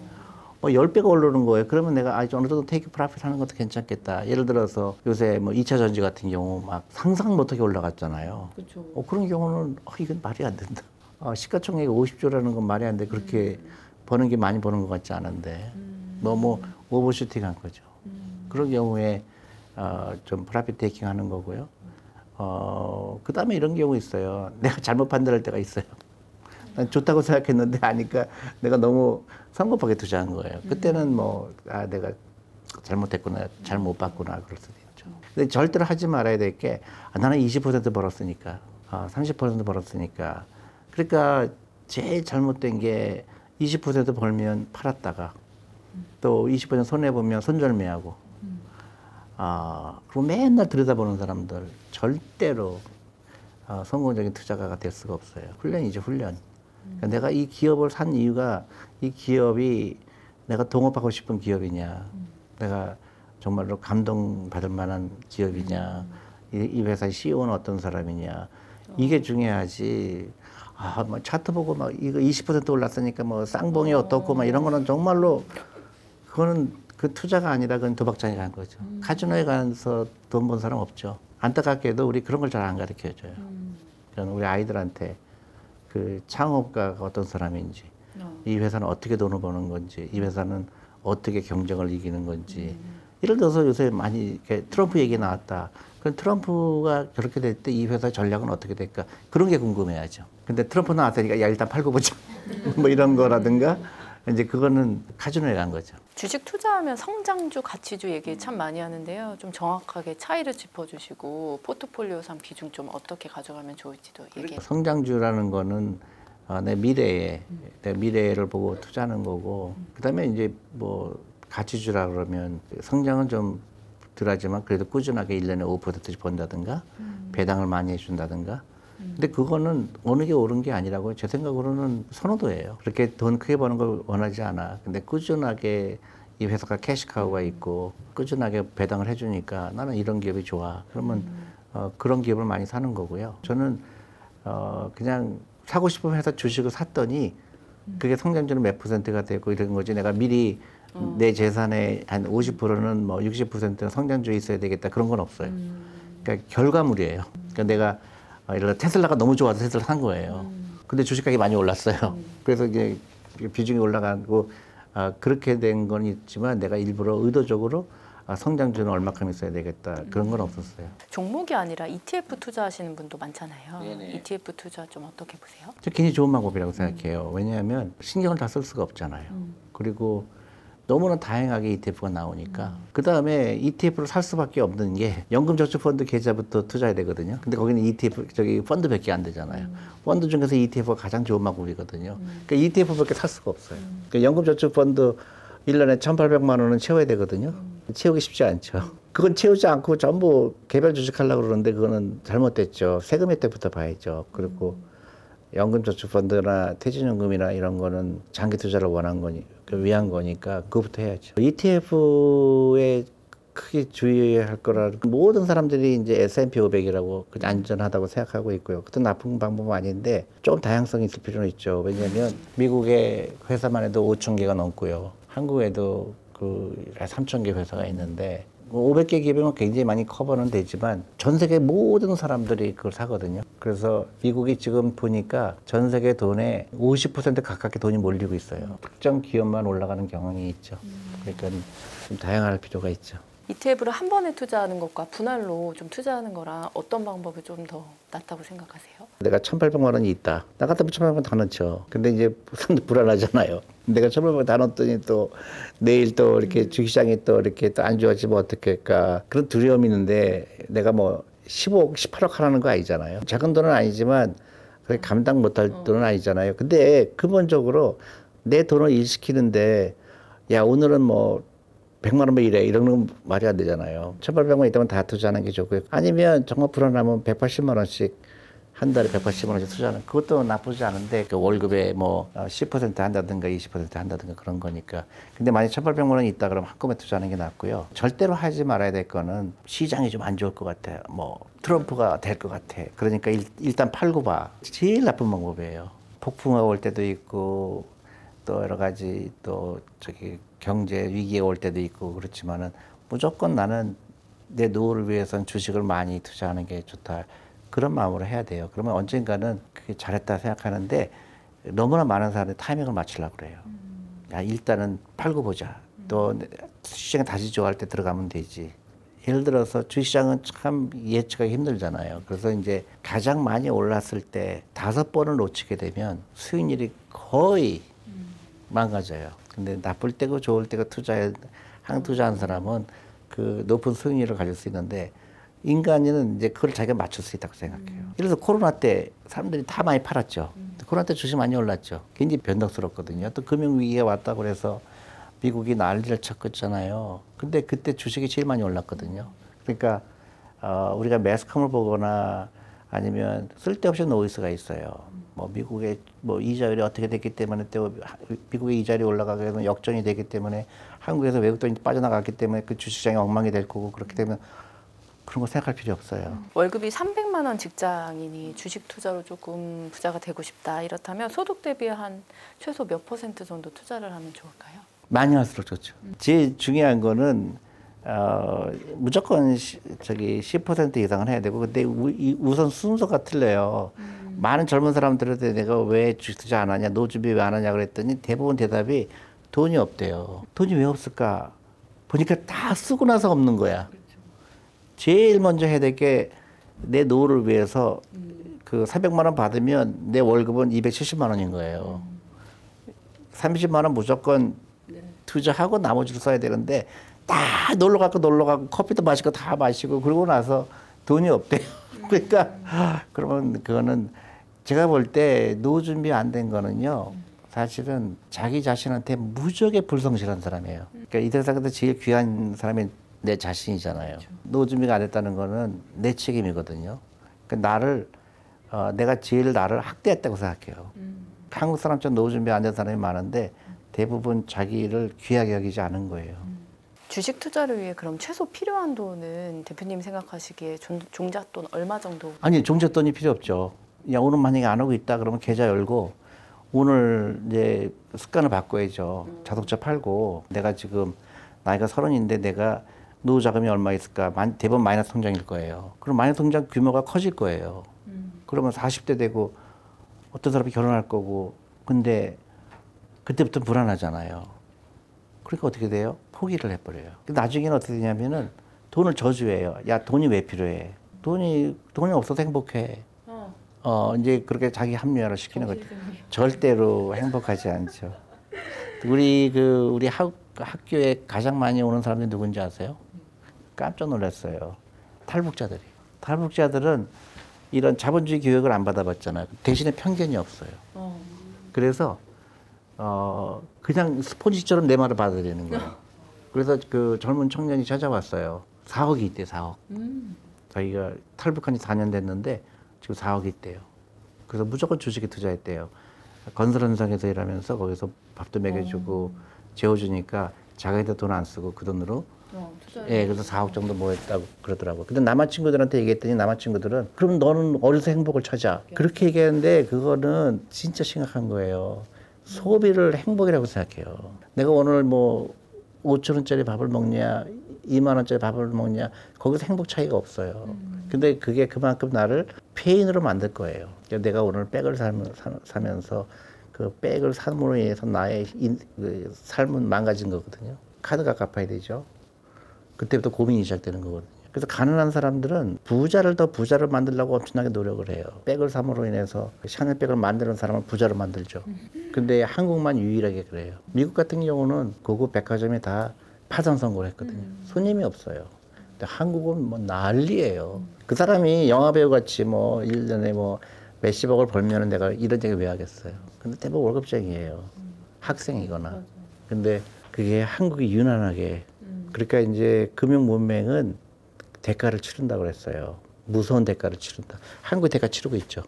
10배가 오르는 거예요. 그러면 내가 어느 정도 테이크 프로핏 하는 것도 괜찮겠다. 예를 들어서 요새 뭐 2차 전지 같은 경우 막 상상 못하게 올라갔잖아요. 그렇죠. 그런 경우는 이건 말이 안 된다. 시가총액이 50조라는 건 말이 안 돼. 그렇게 버는 게 많이 버는 것 같지 않은데 너무 오버슈팅한 거죠. 그런 경우에 좀 프로핏 테이킹 하는 거고요. 그 다음에 이런 경우 있어요. 내가 잘못 판단할 때가 있어요. 난 좋다고 생각했는데 아니까 내가 너무 성급하게 투자한 거예요. 그때는 내가 잘못했구나, 잘못 봤구나 그럴 수도 있죠. 근데 절대로 하지 말아야 될 게 나는 20% 벌었으니까, 30% 벌었으니까. 그러니까 제일 잘못된 게 20% 벌면 팔았다가 또 20% 손해 보면 손절매하고. 그리고 맨날 들여다보는 사람들 절대로 성공적인 투자가가 될 수가 없어요. 훈련이죠, 훈련. 그러니까 내가 이 기업을 산 이유가 이 기업이 내가 동업하고 싶은 기업이냐, 내가 정말로 감동받을 만한 기업이냐, 이 회사의 CEO는 어떤 사람이냐, 이게 중요하지. 아, 뭐 차트 보고 막 이거 20% 올랐으니까 뭐 쌍봉이 어떻고 막 이런 거는 정말로 그거는 그 투자가 아니라 그건 도박장에 간 거죠. 카지노에 가서 돈 번 사람 없죠. 안타깝게도 우리 그런 걸 잘 안 가르쳐 줘요. 저는 우리 아이들한테 그 창업가가 어떤 사람인지, 이 회사는 어떻게 돈을 버는 건지, 이 회사는 어떻게 경쟁을 이기는 건지. 예를 들어서 요새 많이 이렇게 트럼프 얘기 나왔다. 그럼 트럼프가 저렇게 될 때 이 회사 전략은 어떻게 될까? 그런 게 궁금해야죠. 근데 트럼프 나왔으니까 야 일단 팔고 보자. 뭐 이런 거라든가 이제 그거는 카지노에 간 거죠. 주식 투자하면 성장주, 가치주 얘기 참 많이 하는데요. 좀 정확하게 차이를 짚어주시고 포트폴리오상 비중 좀 어떻게 가져가면 좋을지도 얘기해. 성장주라는 거는 내 미래를 보고 투자하는 거고, 그다음에 이제 뭐 가치주라 그러면 성장은 좀 덜하지만 그래도 꾸준하게 1년에 5%씩 번다든가 배당을 많이 해준다든가. 근데 그거는 어느 게 옳은 게 아니라고 제 생각으로는 선호도예요. 그렇게 돈 크게 버는 걸 원하지 않아. 근데 꾸준하게 이 회사가 캐시카우가 있고 꾸준하게 배당을 해주니까 나는 이런 기업이 좋아. 그러면 그런 기업을 많이 사는 거고요. 저는 그냥 사고 싶은 회사 주식을 샀더니 그게 성장률은 몇 %가 되고 이런 거지. 내가 미리 내 재산의 한 50%는 뭐 60%는 성장주에 있어야 되겠다. 그런 건 없어요. 그러니까 결과물이에요. 그러니까 내가 예를 들어 테슬라가 너무 좋아서 테슬라 산 거예요. 근데 주식 가격이 많이 올랐어요. 그래서 이제 비중이 올라가고 그렇게 된 건 있지만 내가 일부러 의도적으로 성장주는 얼마큼 있어야 되겠다. 그런 건 없었어요. 종목이 아니라 ETF 투자하시는 분도 많잖아요. 네네. ETF 투자 좀 어떻게 보세요? 저 굉장히 좋은 방법이라고 생각해요. 왜냐하면 신경을 다 쓸 수가 없잖아요. 그리고 너무나 다양하게 ETF가 나오니까 그 다음에 ETF를 살 수밖에 없는 게 연금저축펀드 계좌부터 투자해야 되거든요. 근데 거기는 ETF 저기 펀드밖에 안 되잖아요. 펀드 중에서 ETF가 가장 좋은 방법이거든요. 그러니까 ETF밖에 살 수가 없어요. 그러니까 연금저축펀드 1년에 1,800만 원은 채워야 되거든요. 채우기 쉽지 않죠. 그건 채우지 않고 전부 개별 주식하려고 그러는데 그거는 잘못됐죠. 세금 혜택부터 봐야죠. 그리고 연금저축펀드나 퇴직연금이나 이런 거는 장기 투자를 위한 거니까 그거부터 해야죠. ETF에 크게 주의해야 할 거라 모든 사람들이 이제 S&P 500이라고 그냥 안전하다고 생각하고 있고요. 그것도 나쁜 방법은 아닌데 좀 다양성이 있을 필요는 있죠. 왜냐하면 미국의 회사만 해도 5천 개가 넘고요. 한국에도 3천 개 회사가 있는데 500개 기업이면 굉장히 많이 커버는 되지만 전 세계 모든 사람들이 그걸 사거든요. 그래서 미국이 지금 보니까 전 세계 돈의 50% 가깝게 돈이 몰리고 있어요. 특정 기업만 올라가는 경향이 있죠. 그러니까 좀 다양할 필요가 있죠. ETF를 한 번에 투자하는 것과 분할로 좀 투자하는 거랑 어떤 방법이 좀 더 낫다고 생각하세요? 내가 1,800만 원이 있다. 나 같으면 1,800만 원 다 넣죠. 근데 이제 사람들 불안하잖아요. 내가 1,800만 원 다 넣었더니 또 내일 또 이렇게 주식시장이 또 이렇게 또 안 좋아지면 어떡할까. 그런 두려움이 있는데 내가 뭐 15억, 18억 하라는 거 아니잖아요. 작은 돈은 아니지만 그게 감당 못할 돈은 아니잖아요. 근데 근본적으로 내 돈을 일시키는데 야, 오늘은 뭐 100만 원만 이래 이런 말이 안 되잖아요. 1,800만 있다면 다 투자하는 게 좋고요. 아니면 정말 불안하면 180만 원씩 한 달에 180만 원씩 투자하는 그것도 나쁘지 않은데 그 월급에 뭐 10% 한다든가 20% 한다든가 그런 거니까. 근데 만약 1,800만 원이 있다 그러면 한꺼번에 투자하는 게 낫고요. 절대로 하지 말아야 될 거는 시장이 좀 안 좋을 것 같아. 뭐 트럼프가 될 것 같아. 그러니까 일단 팔고 봐. 제일 나쁜 방법이에요. 폭풍우가 올 때도 있고 또 여러 가지 또 저기 경제 위기가 올 때도 있고 그렇지만은 무조건 나는 내 노후를 위해서는 주식을 많이 투자하는 게 좋다. 그런 마음으로 해야 돼요. 그러면 언젠가는 그게 잘했다 생각하는데 너무나 많은 사람들이 타이밍을 맞추려고 그래요. 야, 일단은 팔고 보자. 또 시장이 다시 좋아할 때 들어가면 되지. 예를 들어서 주시장은 참 예측하기 힘들잖아요. 그래서 이제 가장 많이 올랐을 때 5번을 놓치게 되면 수익률이 거의 망가져요. 근데 나쁠 때고 좋을 때고 투자한 사람은 그 높은 수익률을 가질 수 있는데 인간은 이제 그걸 자기가 맞출 수 있다고 생각해요. 예를 들어서 코로나 때 사람들이 다 많이 팔았죠. 코로나 때 주식 많이 올랐죠. 굉장히 변덕스럽거든요. 또 금융위기가 왔다고 그래서 미국이 난리를 쳤잖아요. 근데 그때 주식이 제일 많이 올랐거든요. 그러니까 우리가 매스컴을 보거나 아니면 쓸데없이 노이즈가 있어요. 뭐 미국의 뭐 이자율이 어떻게 됐기 때문에 또 미국의 이자율이 올라가게 되면 역전이 되기 때문에 한국에서 외국 돈이 빠져나갔기 때문에 그 주식시장이 엉망이 될 거고 그렇기 때문에 그런 거 생각할 필요 없어요. 월급이 300만 원 직장인이 주식 투자로 조금 부자가 되고 싶다 이렇다면 소득 대비 한 최소 몇 % 정도 투자를 하면 좋을까요? 많이 할수록 좋죠. 제일 중요한 거는 무조건 10% 이상은 해야 되고, 근데 우선 순서가 틀려요. 많은 젊은 사람들한테 내가 왜 주식 투자 안 하냐, 노후 준비 왜 안 하냐 그랬더니 대부분 대답이 돈이 없대요. 돈이 왜 없을까? 보니까 다 쓰고 나서 없는 거야. 제일 먼저 해야 될 게 내 노후를 위해서 그 400만 원 받으면 내 월급은 270만 원인 거예요. 30만 원 무조건 투자하고 나머지를 써야 되는데 다 놀러 가고 커피도 마시고 다 마시고 그러고 나서 돈이 없대요. 그러니까 그러면 그거는 제가 볼 때 노후 준비 안 된 거는요. 사실은 자기 자신한테 무지하게 불성실한 사람이에요. 그러니까 이 세상에서 제일 귀한 사람이 내 자신이잖아요. 노후 준비가 안 됐다는 거는 내 책임이거든요. 그러니까 내가 제일 나를 학대했다고 생각해요. 한국 사람처럼 노후 준비 안 된 사람이 많은데 대부분 자기를 귀하게 여기지 않은 거예요. 주식 투자를 위해 그럼 최소 필요한 돈은 대표님 생각하시기에 종잣돈 얼마 정도? 아니, 종잣돈이 필요 없죠. 야, 오늘 만약에 안 하고 있다 그러면 계좌 열고 오늘 이제 습관을 바꿔야죠. 자동차 팔고 내가 지금 나이가 30인데 내가 노후 자금이 얼마 있을까? 대부분 마이너스 통장일 거예요. 그럼 마이너스 통장 규모가 커질 거예요. 그러면 40대 되고 어떤 사람이 결혼할 거고 근데 그때부터 불안하잖아요. 그러니까 어떻게 돼요? 포기를 해버려요. 나중에는 어떻게 되냐면은 돈을 저주해요. 야, 돈이 왜 필요해? 돈이 없어서 행복해. 이제 그렇게 자기 합리화를 시키는 거죠. 절대로 행복하지 않죠. 우리 학교에 가장 많이 오는 사람들이 누군지 아세요? 깜짝 놀랐어요. 탈북자들이. 탈북자들은 이런 자본주의 교육을 안 받아봤잖아요. 대신에 편견이 없어요. 그래서 그냥 스폰지처럼 내 말을 받아들이는 거예요. 그래서 그 젊은 청년이 찾아왔어요. 4억이 있대, 4억. 자기가 탈북한 지 4년 됐는데 지금 4억이 있대요. 그래서 무조건 주식에 투자했대요. 건설 현장에서 일하면서 거기서 밥도 먹여주고 재워주니까 자기도 돈 안 쓰고 그 돈으로 예, 그래서 4억 정도 모였다고 그러더라고요. 근데 남한 친구들한테 얘기했더니 남한 친구들은 그럼 너는 어디서 행복을 찾아? 그렇게 얘기하는데 그거는 진짜 심각한 거예요. 소비를 행복이라고 생각해요. 내가 오늘 뭐 5천 원짜리 밥을 먹냐 2만 원짜리 밥을 먹냐 거기서 행복 차이가 없어요. 근데 그게 그만큼 나를 폐인으로 만들 거예요. 내가 오늘 백을 사면서 그 백을 삼으로 인해서 나의 그 삶은 망가진 거거든요. 카드가 갚아야 되죠. 그때부터 고민이 시작되는 거거든요. 그래서 가난한 사람들은 부자를 더 부자를 만들려고 엄청나게 노력을 해요. 백을 삼으로 인해서 샤넬백을 만드는 사람은 부자로 만들죠. 근데 한국만 유일하게 그래요. 미국 같은 경우는 고급 백화점이 다 파산 선고를 했거든요. 손님이 없어요. 근데 한국은 뭐 난리예요. 그 사람이 영화배우 같이 뭐 1년에 뭐 몇십억을 벌면은 내가 이런 얘기 왜 하겠어요. 근데 대부분 월급쟁이에요. 학생이거나. 근데 그게 한국이 유난하게 그러니까 이제 금융 문맹은 대가를 치른다고 그랬어요. 무서운 대가를 치른다. 한국이 대가 치르고 있죠.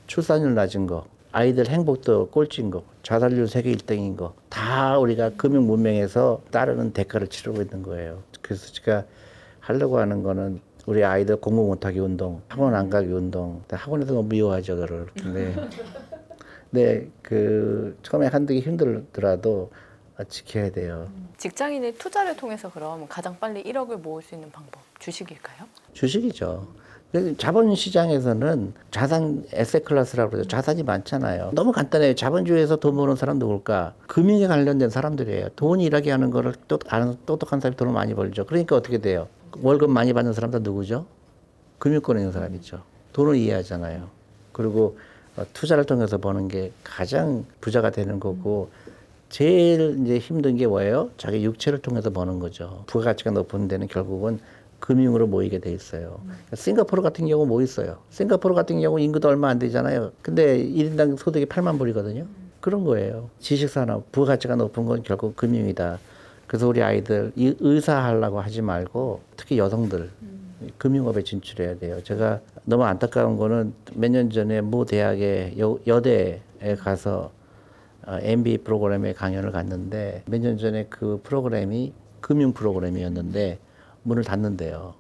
출산율 낮은 거, 아이들 행복도 꼴찌인 거, 자살률 세계 1등인 거, 다 우리가 금융 문명에서 따르는 대가를 치르고 있는 거예요. 그래서 제가 하려고 하는 거는 우리 아이들 공부 못하기 운동, 학원 안 가기 운동. 학원에서 너무 미워하죠, 저를. 근데 그 처음에 한두 개 힘들더라도 지켜야 돼요. 직장인의 투자를 통해서 그럼 가장 빨리 1억을 모을 수 있는 방법, 주식일까요? 주식이죠. 자본시장에서는 자산 에셋 클래스라고 그러죠. 자산이 많잖아요. 너무 간단해요. 자본주의에서 돈 버는 사람 누굴까? 금융에 관련된 사람들이에요. 돈 일하게 하는 거를 아는 똑똑한 사람이 돈을 많이 벌죠. 그러니까 어떻게 돼요? 월급 많이 받는 사람도 누구죠? 금융권에 있는 사람이죠. 돈을 이해하잖아요. 그리고 투자를 통해서 버는 게 가장 부자가 되는 거고 제일 이제 힘든 게 뭐예요? 자기 육체를 통해서 버는 거죠. 부가가치가 높은 데는 결국은 금융으로 모이게 돼 있어요. 싱가포르 같은 경우 뭐 있어요? 싱가포르 같은 경우 인구도 얼마 안 되잖아요. 근데 1인당 소득이 8만 불이거든요. 그런 거예요. 지식산업, 부가가치가 높은 건 결국 금융이다. 그래서 우리 아이들 이 의사 하려고 하지 말고 특히 여성들 금융업에 진출해야 돼요. 제가 너무 안타까운 거는 몇 년 전에 모 대학의 여대에 가서 MBA 프로그램에 강연을 갔는데 몇 년 전에 그 프로그램이 금융 프로그램이었는데 문을 닫는데요.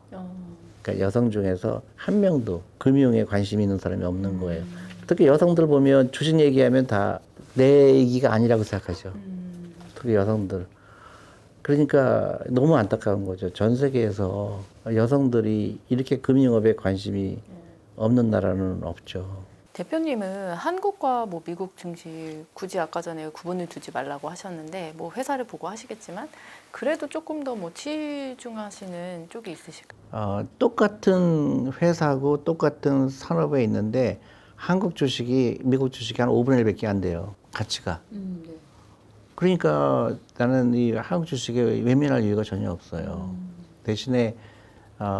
그러니까 여성 중에서 한 명도 금융에 관심이 있는 사람이 없는 거예요. 특히 여성들 보면 주식 얘기하면 다 내 얘기가 아니라고 생각하죠. 특히 여성들. 그러니까 너무 안타까운 거죠. 전 세계에서 여성들이 이렇게 금융업에 관심이 없는 나라는 없죠. 대표님은 한국과 뭐 미국 증시 굳이 아까 전에 구분을 두지 말라고 하셨는데 뭐 회사를 보고 하시겠지만 그래도 조금 더 뭐 치중하시는 쪽이 있으실까요? 똑같은 회사고 똑같은 산업에 있는데 한국 주식이 미국 주식이 한 5분의 1밖에 안 돼요. 가치가. 네. 그러니까 나는 이 한국 주식에 외면할 이유가 전혀 없어요. 대신에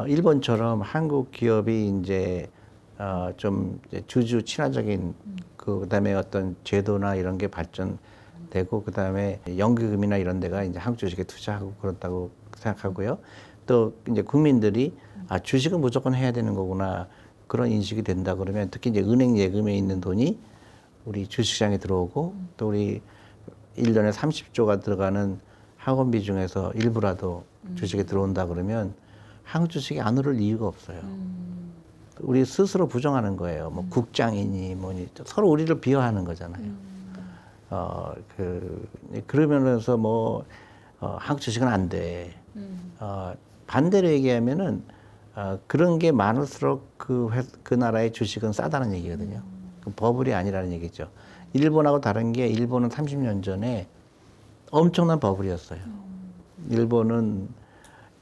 일본처럼 한국 기업이 이제 좀 이제 주주 친화적인 그다음에 어떤 제도나 이런 게 발전되고 그다음에 연기금이나 이런 데가 이제 한국 주식에 투자하고 그렇다고 생각하고요. 또 이제 국민들이 주식은 무조건 해야 되는 거구나 그런 인식이 된다 그러면 특히 이제 은행 예금에 있는 돈이 우리 주식시장에 들어오고 또 우리 1년에 30조가 들어가는 학원비 중에서 일부라도 주식에 들어온다 그러면 한국 주식이 안 오를 이유가 없어요. 우리 스스로 부정하는 거예요. 뭐 국장이니 뭐니 서로 우리를 비하하는 거잖아요. 그러면서 뭐 한국 주식은 안 돼. 반대로 얘기하면은 그런 게 많을수록 그 나라의 주식은 싸다는 얘기거든요. 그 버블이 아니라는 얘기죠. 일본하고 다른 게 일본은 30년 전에 엄청난 버블이었어요. 일본은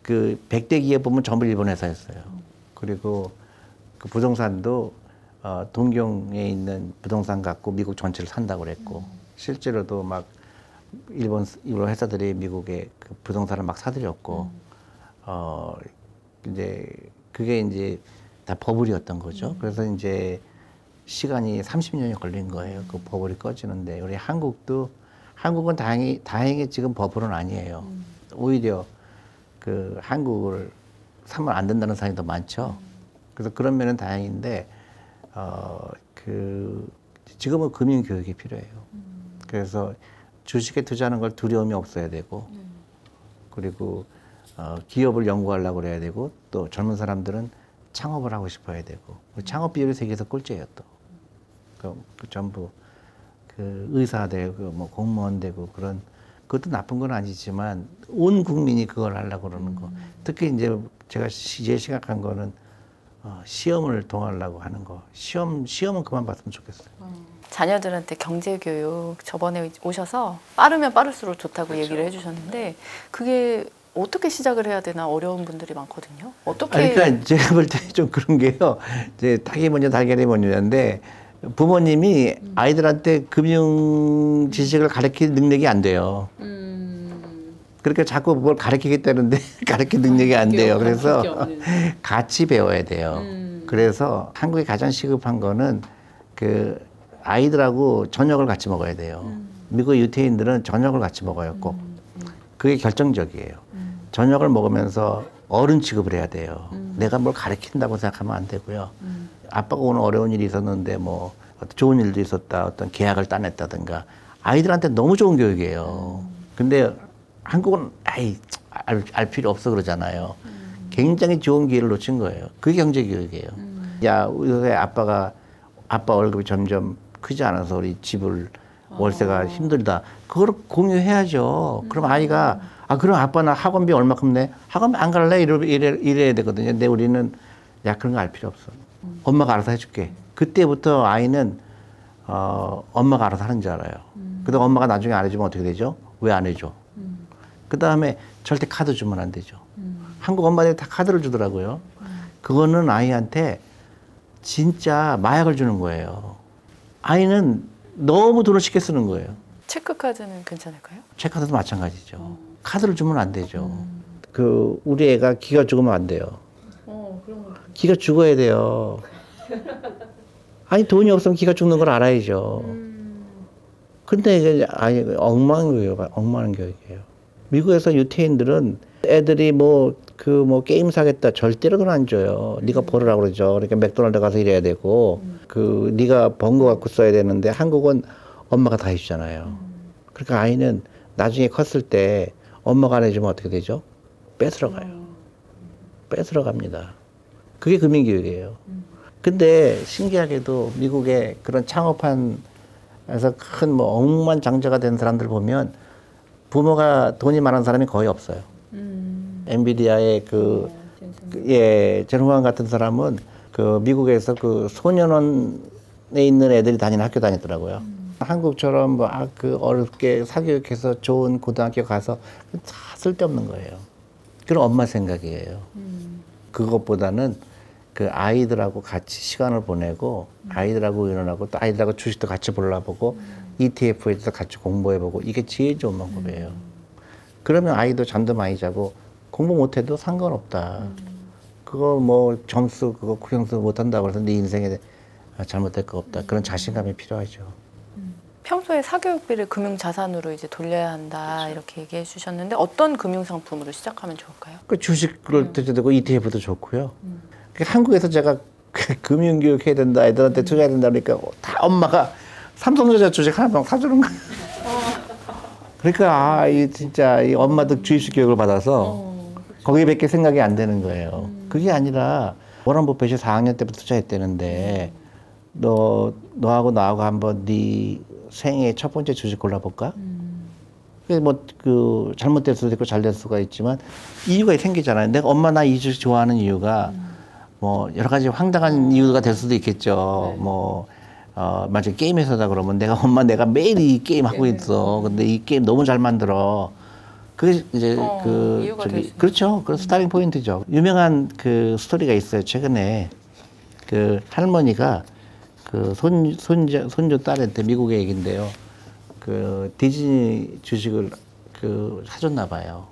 그 100대 기업 보면 전부 일본 회사였어요. 그리고 그 부동산도 동경에 있는 부동산 갖고 미국 전체를 산다고 그랬고 실제로도 막 일본 회사들이 미국에 그 부동산을 막 사들였고 이제 그게 이제 다 버블이었던 거죠. 그래서 이제 시간이 30년이 걸린 거예요. 그 버블이 꺼지는데 우리 한국은 다행히 지금 버블은 아니에요. 오히려 그 한국을 사면 안 된다는 사람이 더 많죠. 그래서 그런 면은 다행인데 지금은 금융 교육이 필요해요. 그래서 주식에 투자하는 걸 두려움이 없어야 되고 그리고 기업을 연구하려고 그래야 되고 또 젊은 사람들은 창업을 하고 싶어야 되고 창업 비율이 세계에서 꼴찌예요 또. 그 전부 그 의사 되고 뭐 공무원 되고 그런 그것도 나쁜 건 아니지만 온 국민이 그걸 하려고 그러는 거. 특히 이제 제가 이제 생각한 거는 시험을 통하려고 하는 거. 시험은 그만 봤으면 좋겠어요. 자녀들한테 경제교육 저번에 오셔서 빠르면 빠를수록 좋다고 그렇죠. 얘기를 해주셨는데 그게 어떻게 시작을 해야 되나 어려운 분들이 많거든요. 어떻게? 그러니까 제가 볼 때 좀 그런 게요. 이제 닭이 먼저 달걀이 먼저인데 부모님이 아이들한테 금융 지식을 가르칠 능력이 안 돼요. 그러니까 자꾸 뭘 가르치겠다는데 가르칠 능력이 안 돼요. 그래서 같이 배워야 돼요. 그래서 한국이 가장 시급한 거는 그 아이들하고 저녁을 같이 먹어야 돼요. 미국 유태인들은 저녁을 같이 먹어요, 꼭. 그게 결정적이에요. 저녁을 먹으면서 어른 취급을 해야 돼요. 내가 뭘 가르친다고 생각하면 안 되고요. 아빠가 오늘 어려운 일이 있었는데 뭐 좋은 일도 있었다, 어떤 계약을 따냈다든가 아이들한테 너무 좋은 교육이에요. 근데 한국은 알 필요 없어 그러잖아요. 굉장히 좋은 기회를 놓친 거예요. 그게 경제 교육이에요. 야, 우리 아빠 월급이 점점 크지 않아서 우리 집을 월세가 힘들다. 그걸 공유해야죠. 그럼 아이가 그럼 아빠나 학원비 얼마큼 내? 학원비 안 갈래? 이래야 되거든요. 근데 우리는 그런 거 알 필요 없어. 엄마가 알아서 해줄게. 그때부터 아이는 엄마가 알아서 하는 줄 알아요. 그다음 엄마가 나중에 안 해주면 어떻게 되죠? 왜 안 해줘? 그 다음에 절대 카드 주면 안 되죠. 한국 엄마들이 다 카드를 주더라고요. 그거는 아이한테 진짜 마약을 주는 거예요. 아이는 너무 돈을 쉽게 쓰는 거예요. 체크카드는 괜찮을까요? 체크카드도 마찬가지죠. 카드를 주면 안 되죠. 우리 애가 기가 죽으면 안 돼요. 기가 죽어야 돼요. 아니 돈이 없으면 기가 죽는 걸 알아야죠. 근데 이제 엉망인 교육이에요. 미국에서 유태인들은 애들이 게임 사겠다 절대로 그건 안 줘요. 네가 벌으라고 그러죠. 그러니까 맥도날드 가서 일해야 되고 네가 번 거 갖고 써야 되는데 한국은 엄마가 다 해주잖아요. 그러니까 아이는 나중에 컸을 때 엄마가 안 해주면 어떻게 되죠? 뺏으러 가요. 뺏으러 갑니다. 그게 금융교육이에요. 근데 신기하게도 미국의 그런 창업한에서 큰 뭐 억만장자가 된 사람들 보면 부모가 돈이 많은 사람이 거의 없어요. 엔비디아의 젠 후안 같은 사람은 그 미국에서 그 소년원에 있는 애들이 다니는 학교 다니더라고요. 한국처럼 뭐 그 어렵게 사교육해서 좋은 고등학교 가서 다 쓸데없는 거예요. 그런 엄마 생각이에요. 그것보다는 그 아이들하고 같이 시간을 보내고 아이들하고 의논하고 또 아이들하고 주식도 같이 골라보고 ETF에 대해서 같이 공부해보고 이게 제일 좋은 방법이에요. 그러면 아이도 잠도 많이 자고 공부 못해도 상관없다. 그거 뭐 점수 그거 구형수 못한다고 해서 네 인생에 잘못될 거 없다. 그런 자신감이 필요하죠. 평소에 사교육비를 금융자산으로 이제 돌려야 한다 이렇게 얘기해 주셨는데 어떤 금융상품으로 시작하면 좋을까요? 그 주식을 되고 ETF도 좋고요. 한국에서 제가 금융교육 해야 된다, 애들한테 투자해야 된다 그러니까 다 엄마가 삼성전자 주식 하나만 사주는 거예요. 그러니까 이 진짜 이 엄마도 주입식 교육을 받아서 거기밖에 생각이 안 되는 거예요. 그게 아니라 워런 버핏이 4학년 때부터 투자했다는데 너하고 나하고 한번 네 생애 첫 번째 주식 골라볼까? 뭐 잘못될 수도 있고 잘 될 수가 있지만 이유가 생기잖아요. 내가 엄마 나 이 주식 좋아하는 이유가 뭐 여러 가지 황당한 이유가 될 수도 있겠죠. 뭐 만약에 게임 회사다 그러면 내가 매일 이 게임 하고 있어. 근데 이 게임 너무 잘 만들어. 그게 이제 그렇죠. 그 스타팅 포인트죠. 유명한 그 스토리가 있어요. 최근에 그 할머니가 그 손주 딸한테 미국의 얘기인데요. 그 디즈니 주식을 사줬나 봐요.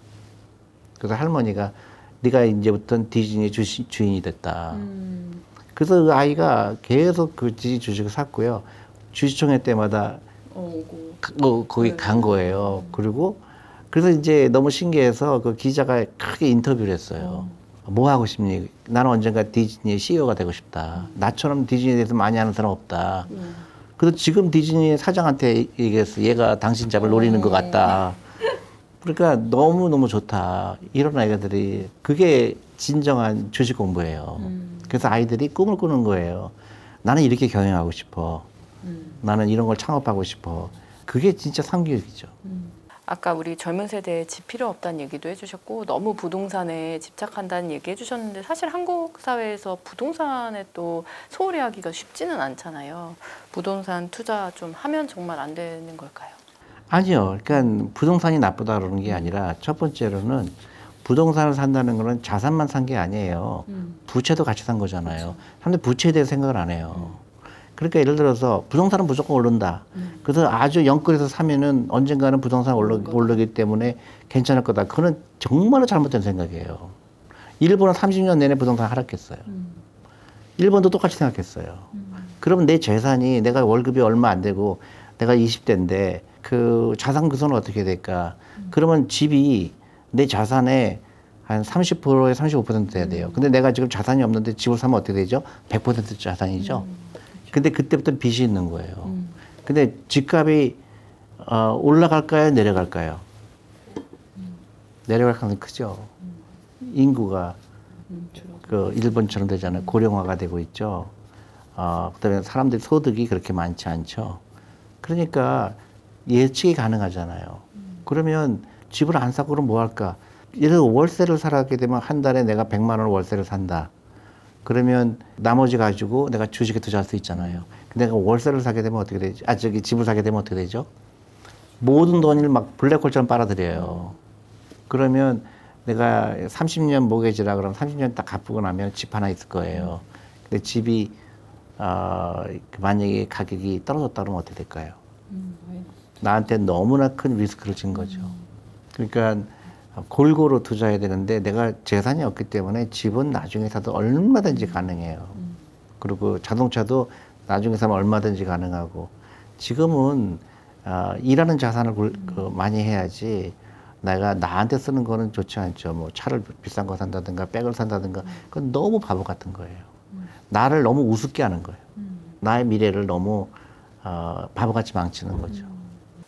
그래서 할머니가 네가 이제부터는 디즈니 주인이 됐다. 그래서 그 아이가 계속 그 디즈니 주식을 샀고요. 주식총회 때마다 거기 간 거예요. 그리고 그래서 이제 너무 신기해서 그 기자가 크게 인터뷰를 했어요. 뭐 하고 싶니? 나는 언젠가 디즈니의 CEO가 되고 싶다. 나처럼 디즈니에 대해서 많이 아는 사람 없다. 그래서 지금 디즈니 사장한테 얘기했어. 얘가 당신 잡을 노리는 것 같다. 그러니까 너무너무 좋다. 이런 아이들이 그게 진정한 주식 공부예요. 그래서 아이들이 꿈을 꾸는 거예요. 나는 이렇게 경영하고 싶어. 나는 이런 걸 창업하고 싶어. 그게 진짜 상교육이죠. 아까 우리 젊은 세대에 집 필요 없다는 얘기도 해주셨고 너무 부동산에 집착한다는 얘기 해주셨는데 사실 한국 사회에서 부동산에 또 소홀히 하기가 쉽지는 않잖아요. 부동산 투자 좀 하면 정말 안 되는 걸까요? 아니요. 그러니까 부동산이 나쁘다 그러는 게 아니라 첫 번째로는 부동산을 산다는 거는 자산만 산 게 아니에요. 부채도 같이 산 거잖아요. 사람들이 부채에 대해 생각을 안 해요. 그러니까 예를 들어서 부동산은 무조건 오른다. 그래서 아주 영끌에서 사면은 언젠가는 부동산 오르기 때문에 괜찮을 거다. 그거는 정말로 잘못된 생각이에요. 일본은 30년 내내 부동산 하락했어요. 일본도 똑같이 생각했어요. 그러면 내 재산이 내가 월급이 얼마 안 되고 내가 20대인데 그 자산 구조는 어떻게 될까? 그러면 집이 내 자산의 한 30%에 35% 돼야 돼요. 근데 내가 지금 자산이 없는데 집을 사면 어떻게 되죠? 100% 자산이죠. 근데 그때부터 빚이 있는 거예요. 근데 집값이 올라갈까요? 내려갈까요? 내려갈 가능성이 크죠. 인구가 그 일본처럼 되잖아요. 고령화가 되고 있죠. 그다음에 사람들 소득이 그렇게 많지 않죠. 그러니까 예측이 가능하잖아요. 그러면 집을 안 사고 그럼 뭐 할까? 예를 들어 월세를 살게 되면 한 달에 내가 100만 원 월세를 산다. 그러면 나머지 가지고 내가 주식에 투자할 수 있잖아요. 근데 내가 월세를 사게 되면 어떻게 되죠? 집을 사게 되면 어떻게 되죠? 모든 돈을 막 블랙홀처럼 빨아들여요. 그러면 내가 30년 모기지라 그러면 30년 딱 갚고 나면 집 하나 있을 거예요. 근데 집이 만약에 가격이 떨어졌다 그러면 어떻게 될까요? 나한테 너무나 큰 리스크를 진 거죠. 그러니까 골고루 투자해야 되는데 내가 재산이 없기 때문에 집은 나중에 사도 얼마든지 가능해요. 그리고 자동차도 나중에 사면 얼마든지 가능하고 지금은 일하는 자산을 많이 해야지 내가 나한테 쓰는 거는 좋지 않죠. 뭐 차를 비싼 거 산다든가 백을 산다든가 그건 너무 바보 같은 거예요. 나를 너무 우습게 하는 거예요. 나의 미래를 너무 바보같이 망치는 거죠.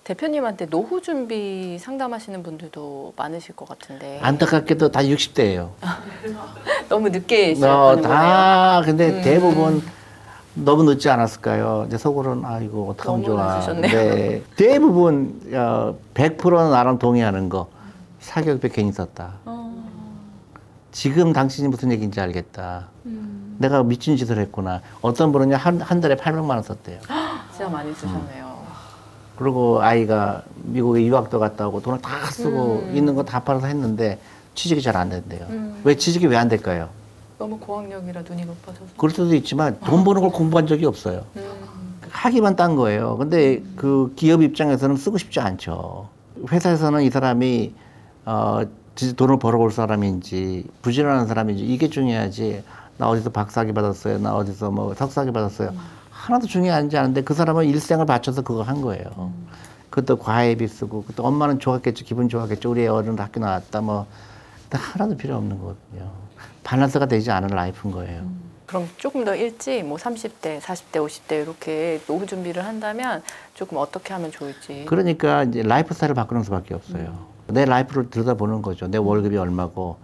대표님한테 노후 준비 상담하시는 분들도 많으실 것 같은데 안타깝게도 다 60대예요. 너무 늦게 시작하는 거네요. 다 근데 대부분 너무 늦지 않았을까요? 이제 속으로는 아이고 어떡하면 너무 좋아. 늦으셨네요. 네. 대부분 100%는 나랑 동의하는 거. 사교육비 괜히 썼다. 지금 당신이 무슨 얘기인지 알겠다. 내가 미친 짓을 했구나. 어떤 분은 한 달에 800만 원 썼대요. 진짜 많이 쓰셨네요. 그리고 아이가 미국에 유학도 갔다 오고 돈을 다 쓰고 있는 거 다 팔아서 했는데 취직이 잘 안 된대요. 왜 취직이 왜 안 될까요? 너무 고학력이라 눈이 높아져서. 그럴 수도 있지만 돈 버는 걸 공부한 적이 없어요. 하기만 딴 거예요. 근데 그 기업 입장에서는 쓰고 싶지 않죠. 회사에서는 이 사람이 진짜 돈을 벌어볼 사람인지 부지런한 사람인지 이게 중요하지. 나 어디서 박사학위 받았어요. 나 어디서 뭐 석사학위 받았어요. 하나도 중요하지 않은데 그 사람은 일생을 바쳐서 그거 한 거예요. 그것도 과외비 쓰고 그것도 엄마는 좋았겠죠. 기분 좋았겠죠. 우리 애 어른 학교 나왔다 뭐. 근데 하나도 필요 없는 거거든요. 밸런스가 되지 않은 라이프인 거예요. 그럼 조금 더 일찍 뭐 30대, 40대, 50대 이렇게 노후 준비를 한다면 조금 어떻게 하면 좋을지. 그러니까 이제 라이프 스타일을 바꾸는 수밖에 없어요. 내 라이프를 들여다보는 거죠. 내 월급이 얼마고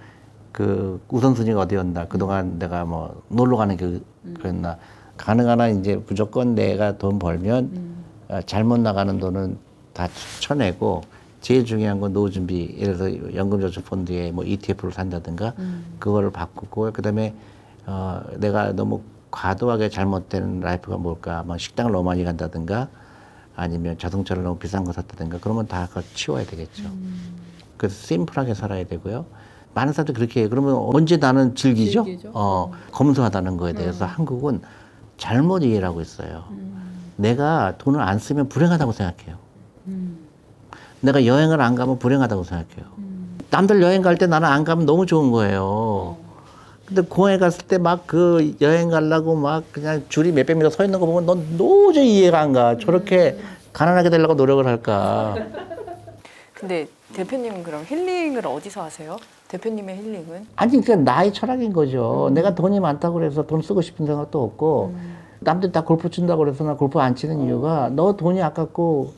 그 우선순위가 어디였나. 그동안 내가 뭐 놀러 가는 게 그랬나. 가능한 한 이제 무조건 내가 돈 벌면 잘못 나가는 돈은 다 쳐내고 제일 중요한 건 노후 준비. 예를 들어서 연금저축펀드에 뭐 ETF를 산다든가 그거를 바꾸고 그다음에 내가 너무 과도하게 잘못된 라이프가 뭘까? 막 식당을 너무 많이 간다든가 아니면 자동차를 너무 비싼 거 샀다든가 그러면 다 그거 치워야 되겠죠. 그래서 심플하게 살아야 되고요. 많은 사람들이 그렇게 해요. 그러면 언제 나는 즐기죠? 검소하다는 거에 대해서 한국은 잘못 이해를 하고 있어요. 내가 돈을 안 쓰면 불행하다고 생각해요. 내가 여행을 안 가면 불행하다고 생각해요. 남들 여행 갈 때 나는 안 가면 너무 좋은 거예요. 근데 공항에 갔을 때 막 그 여행 가려고 막 그냥 줄이 몇백 미터 서 있는 거 보면 넌 도저히 이해가 안 가. 저렇게 가난하게 되려고 노력을 할까. 근데 대표님은 그럼 힐링을 어디서 하세요? 대표님의 힐링은? 아니, 그냥 나의 철학인 거죠. 내가 돈이 많다고 그래서 돈 쓰고 싶은 생각도 없고, 남들 다 골프 친다고 그래서 나 골프 안 치는 이유가 너 돈이 아깝고,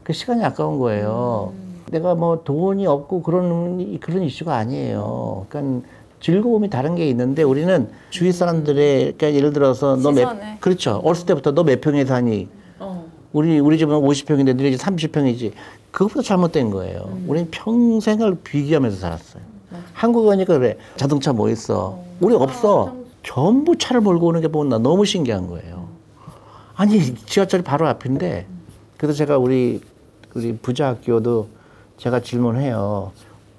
그 시간이 아까운 거예요. 내가 뭐 돈이 없고 그런 이슈가 아니에요. 그러니까 즐거움이 다른 게 있는데 우리는 주위 사람들의, 그러니까 예를 들어서 너 그렇죠. 어렸을 때부터 너 몇 평에 사니? 우리 집은 50평인데 너네 집 30평이지. 그것보다 잘못된 거예요. 우리는 평생을 비교하면서 살았어요. 한국에 오니까 그래. 자동차 뭐 있어? 우리 없어. 전부 차를 몰고 오는 게 보면 나 너무 신기한 거예요. 아니, 지하철이 바로 앞인데. 그래서 제가 우리 부자 학교도 제가 질문해요.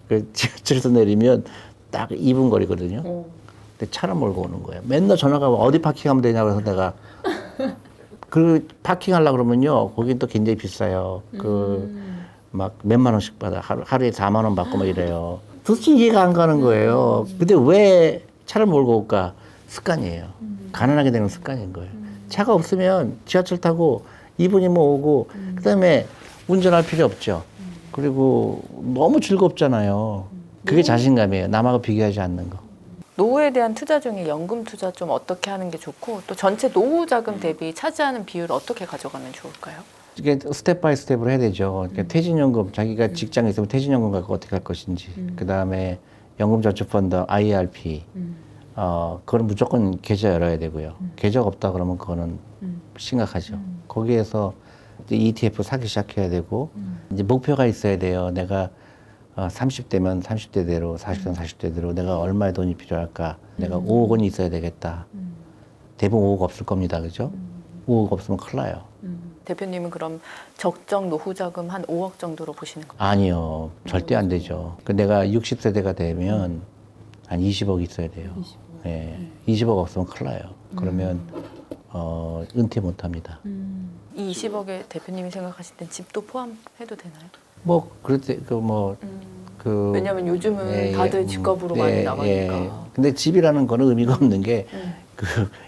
그 지하철에서 내리면 딱 2분 거리거든요. 근데 차를 몰고 오는 거예요. 맨날 전화가 어디 파킹하면 되냐고 해서 내가 그 파킹하려고 그러면요. 거긴 또 굉장히 비싸요. 막 몇만 원씩 받아. 하루에 4만 원 받고 막 이래요. 도대체 이해가 안 가는 거예요. 근데 왜 차를 몰고 올까? 습관이에요. 가난하게 되는 습관인 거예요. 차가 없으면 지하철 타고 2분이면 오고 그다음에 운전할 필요 없죠. 그리고 너무 즐겁잖아요. 그게 자신감이에요. 남하고 비교하지 않는 거. 노후에 대한 투자 중에 연금 투자 좀 어떻게 하는 게 좋고 또 전체 노후 자금 대비 차지하는 비율을 어떻게 가져가면 좋을까요? 이게 스텝 바이 스텝으로 해야 되죠. 그러니까 퇴직연금, 자기가 직장에 있으면 퇴직연금 갖고 어떻게 할 것인지. 그다음에 연금저축펀드, IRP. 그건 무조건 계좌 열어야 되고요. 계좌가 없다 그러면 그거는 심각하죠. 거기에서 이제 ETF 사기 시작해야 되고 이제 목표가 있어야 돼요. 내가 30대면 30대대로, 40대면 40대대로 내가 얼마의 돈이 필요할까? 내가 5억 원이 있어야 되겠다. 대부분 5억 없을 겁니다. 그죠? 5억 없으면 큰일 나요. 대표님은 그럼 적정 노후 자금 한 5억 정도로 보시는 거예요? 아니요. 절대 안 되죠. 내가 60세대가 되면 한 20억 있어야 돼요. 20억. 네. 20억 없으면 큰일 나요. 그러면 은퇴 못 합니다. 이 20억에 대표님이 생각하실 땐 집도 포함해도 되나요? 뭐 그렇대 왜냐면 요즘은 다들 집값으로 많이 나가니까. 근데 집이라는 거는 의미가 없는 게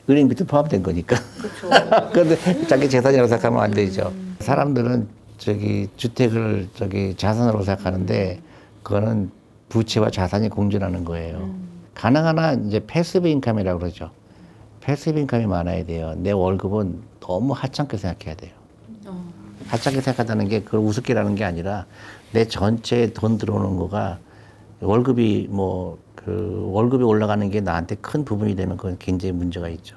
은행비도 포함된 거니까. 그렇죠. 그런데 자기 재산이라고 생각하면 안 되죠. 사람들은 주택을 자산으로 생각하는데 그거는 부채와 자산이 공존하는 거예요. 가능한 한 이제 패시브 인컴이라고 그러죠. 패시브 인컴이 많아야 돼요. 내 월급은 너무 하찮게 생각해야 돼요. 가짜게 생각한다는 게 그걸 우습게라는 게 아니라 내 전체 돈 들어오는 거가 월급이 월급이 올라가는 게 나한테 큰 부분이 되면 그건 굉장히 문제가 있죠.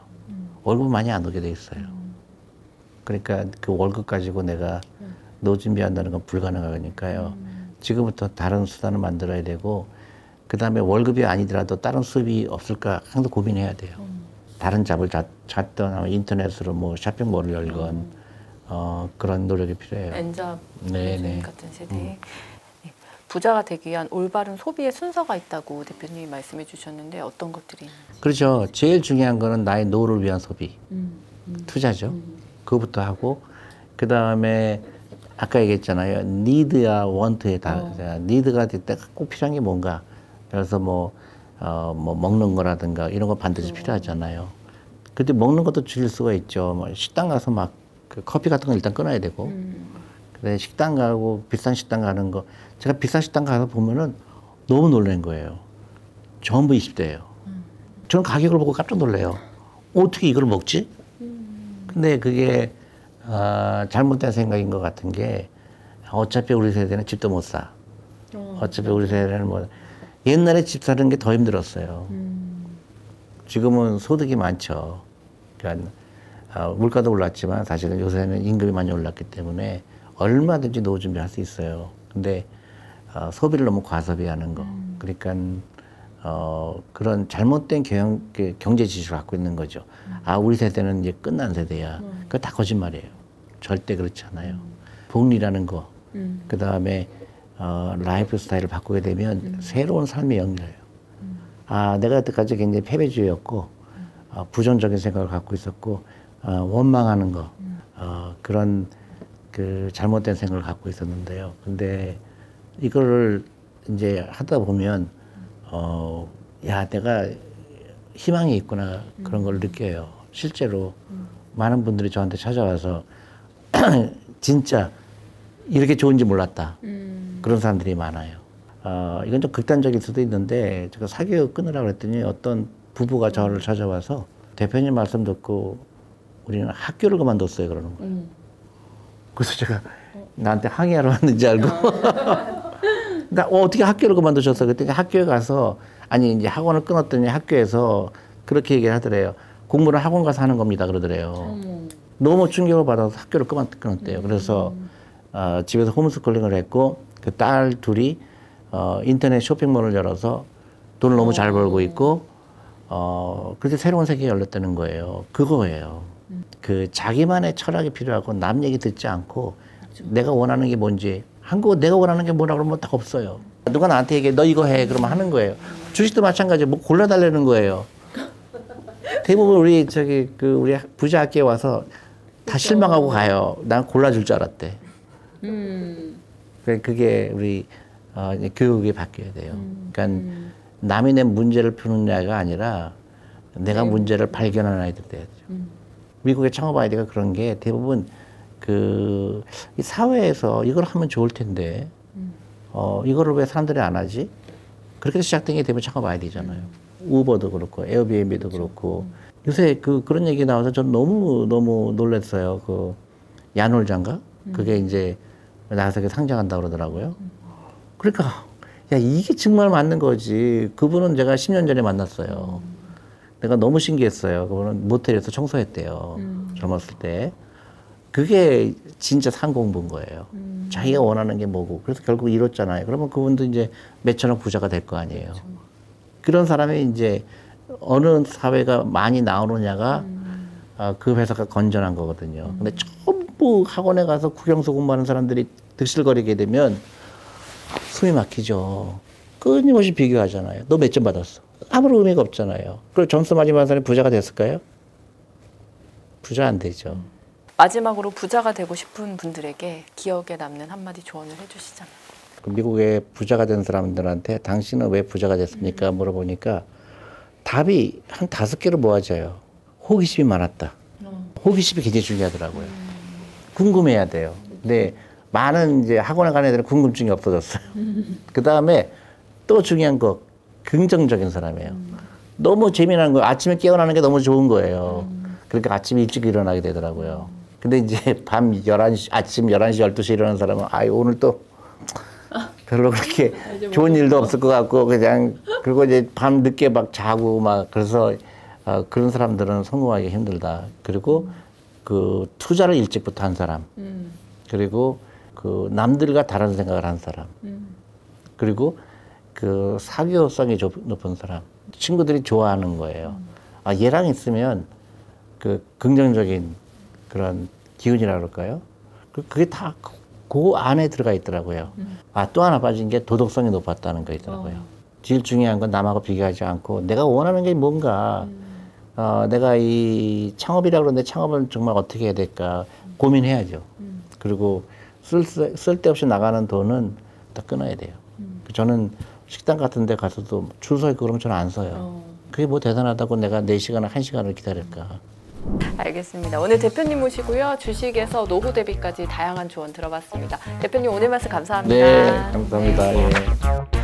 월급 많이 안 오게 돼 있어요. 그러니까 그 월급 가지고 내가 노 준비한다는 건 불가능하니까요. 지금부터 다른 수단을 만들어야 되고 그 다음에 월급이 아니더라도 다른 수입이 없을까 항상 고민해야 돼요. 다른 잡을 찾던 인터넷으로 뭐 쇼핑몰을 열건 그런 노력이 필요해요. 엔잡 네네. 같은 세대. 네. 부자가 되기 위한 올바른 소비의 순서가 있다고 대표님이 말씀해 주셨는데 어떤 것들이 있는지. 그렇죠. 제일 중요한 거는 나의 노후를 위한 소비. 투자죠. 그거부터 하고 그 다음에 아까 얘기했잖아요. 니드와 원트에 니드가 될 때 꼭 필요한 게 뭔가. 그래서 뭐 먹는 거라든가 이런 거 반드시 필요하잖아요. 근데 먹는 것도 줄일 수가 있죠. 뭐 식당 가서 막 그 커피 같은 거 일단 끊어야 되고. 근데 식당 가고 비싼 식당 가는 거. 제가 비싼 식당 가서 보면은 너무 놀란 거예요. 전부 20대예요. 저는 가격을 보고 깜짝 놀래요. 어떻게 이걸 먹지? 근데 그게 잘못된 생각인 것 같은 게 어차피 우리 세대는 집도 못 사. 어차피 우리 세대는 뭐 옛날에 집 사는 게 더 힘들었어요. 지금은 소득이 많죠. 그러니까 물가도 올랐지만 사실은 요새는 임금이 많이 올랐기 때문에 얼마든지 노후 준비할 수 있어요. 근데 소비를 너무 과소비하는 거. 그러니까 그런 잘못된 경제 지수를 갖고 있는 거죠. 우리 세대는 이제 끝난 세대야. 그거 다 거짓말이에요. 절대 그렇지 않아요. 복리라는 거. 그 다음에 라이프 스타일을 바꾸게 되면 새로운 삶이 열려요. 내가 여태까지 굉장히 패배주의였고 부정적인 생각을 갖고 있었고 원망하는 거 그런 그 잘못된 생각을 갖고 있었는데요. 근데 이거를 이제 하다 보면 내가 희망이 있구나 그런 걸 느껴요. 실제로 많은 분들이 저한테 찾아와서 진짜 이렇게 좋은지 몰랐다. 그런 사람들이 많아요. 이건 좀 극단적일 수도 있는데 제가 사교육 끊으라고 그랬더니 어떤 부부가 저를 찾아와서 대표님 말씀 듣고 우리는 학교를 그만뒀어요 그러는 거예요. 그래서 제가 나한테 항의하러 왔는지 알고 나 어떻게 학교를 그만두셨어? 그랬더니 학교에 가서 이제 학원을 끊었더니 학교에서 그렇게 얘기를 하더래요. 공부를 학원 가서 하는 겁니다 그러더래요. 너무 충격을 받아서 학교를 끊었대요. 그래서 집에서 홈스쿨링을 했고 그 딸 둘이 인터넷 쇼핑몰을 열어서 돈을 너무 잘 벌고 있고 그래서 새로운 세계가 열렸다는 거예요. 그거예요. 그 자기만의 철학이 필요하고 남 얘기 듣지 않고 내가 원하는 게 뭔지 한국은 내가 원하는 게 뭐라 그러면 딱 없어요. 누가 나한테 얘기해 너 이거 해 그러면 하는 거예요. 주식도 마찬가지예요. 뭐 골라달라는 거예요. 대부분 우리 우리 부자 학교에 와서 다 실망하고 가요. 난 골라줄 줄 알았대. 그게 우리 교육이 바뀌어야 돼요. 그러니까 남이 낸 문제를 푸는 애가 아니라 내가 문제를 발견하는 아이들 돼야죠. 미국의 창업 아이디어가 그런 게 대부분 이 사회에서 이걸 하면 좋을 텐데 이거를 왜 사람들이 안 하지? 그렇게 시작된 게 대부분 창업 아이디어잖아요. 우버도 그렇고 에어비앤비도 그렇고 요새 그런 얘기 나와서 전 너무 놀랐어요. 야놀장가 그게 이제 나사에 상장한다고 그러더라고요. 그러니까 야 이게 정말 맞는 거지. 그분은 제가 10년 전에 만났어요. 내가 너무 신기했어요. 그분은 모텔에서 청소했대요. 젊었을 때. 그게 진짜 상공부인 거예요. 자기가 원하는 게 뭐고. 그래서 결국 이뤘잖아요. 그러면 그분도 이제 몇천억 부자가 될 거 아니에요. 그렇죠. 그런 사람이 이제 어느 사회가 많이 나오느냐가 그 회사가 건전한 거거든요. 근데 전부 학원에 가서 국영수 공부하는 사람들이 득실거리게 되면 숨이 막히죠. 끊임없이 비교하잖아요. 너 몇 점 받았어? 아무런 의미가 없잖아요. 그리고 점수 많이 받은 사람이 부자가 됐을까요? 부자 안 되죠. 마지막으로 부자가 되고 싶은 분들에게 기억에 남는 한마디 조언을 해주시잖아요. 미국의 부자가 된 사람들한테 당신은 왜 부자가 됐습니까? 물어보니까 답이 한 5개로 모아져요. 호기심이 많았다. 호기심이 굉장히 중요하더라고요. 궁금해야 돼요. 근데 많은 이제 학원에 가는 애들은 궁금증이 없어졌어요. 그 다음에 또 중요한 거 긍정적인 사람이에요. 너무 재미난 거 아침에 깨어나는 게 너무 좋은 거예요. 그러니까 아침에 일찍 일어나게 되더라고요. 근데 이제 밤 11시, 아침 11시, 12시에 일어나는 사람은 오늘 또 별로 그렇게 좋은 일도 없을 것 같고 그냥 그리고 이제 밤 늦게 막 자고 막 그래서 그런 사람들은 성공하기 힘들다. 그리고 그 투자를 일찍부터 한 사람, 그리고 그 남들과 다른 생각을 한 사람, 그리고 그 사교성이 높은 사람, 친구들이 좋아하는 거예요. 얘랑 있으면 그 긍정적인 그런 기운이라 그럴까요? 그게 다 그 안에 들어가 있더라고요. 또 하나 빠진 게 도덕성이 높았다는 거 있더라고요. 제일 중요한 건 남하고 비교하지 않고 내가 원하는 게 뭔가, 내가 이 창업이라고 그러는데 창업을 정말 어떻게 해야 될까 고민해야죠. 그리고 쓸데없이 나가는 돈은 다 끊어야 돼요. 저는 식당 같은 데 가서도 줄 서 있고 그러면 저는 안 서요. 그게 뭐 대단하다고 내가 4시간을 1시간을 기다릴까. 알겠습니다. 오늘 대표님 모시고요. 주식에서 노후 대비까지 다양한 조언 들어봤습니다. 대표님 오늘 말씀 감사합니다. 네, 감사합니다. 예.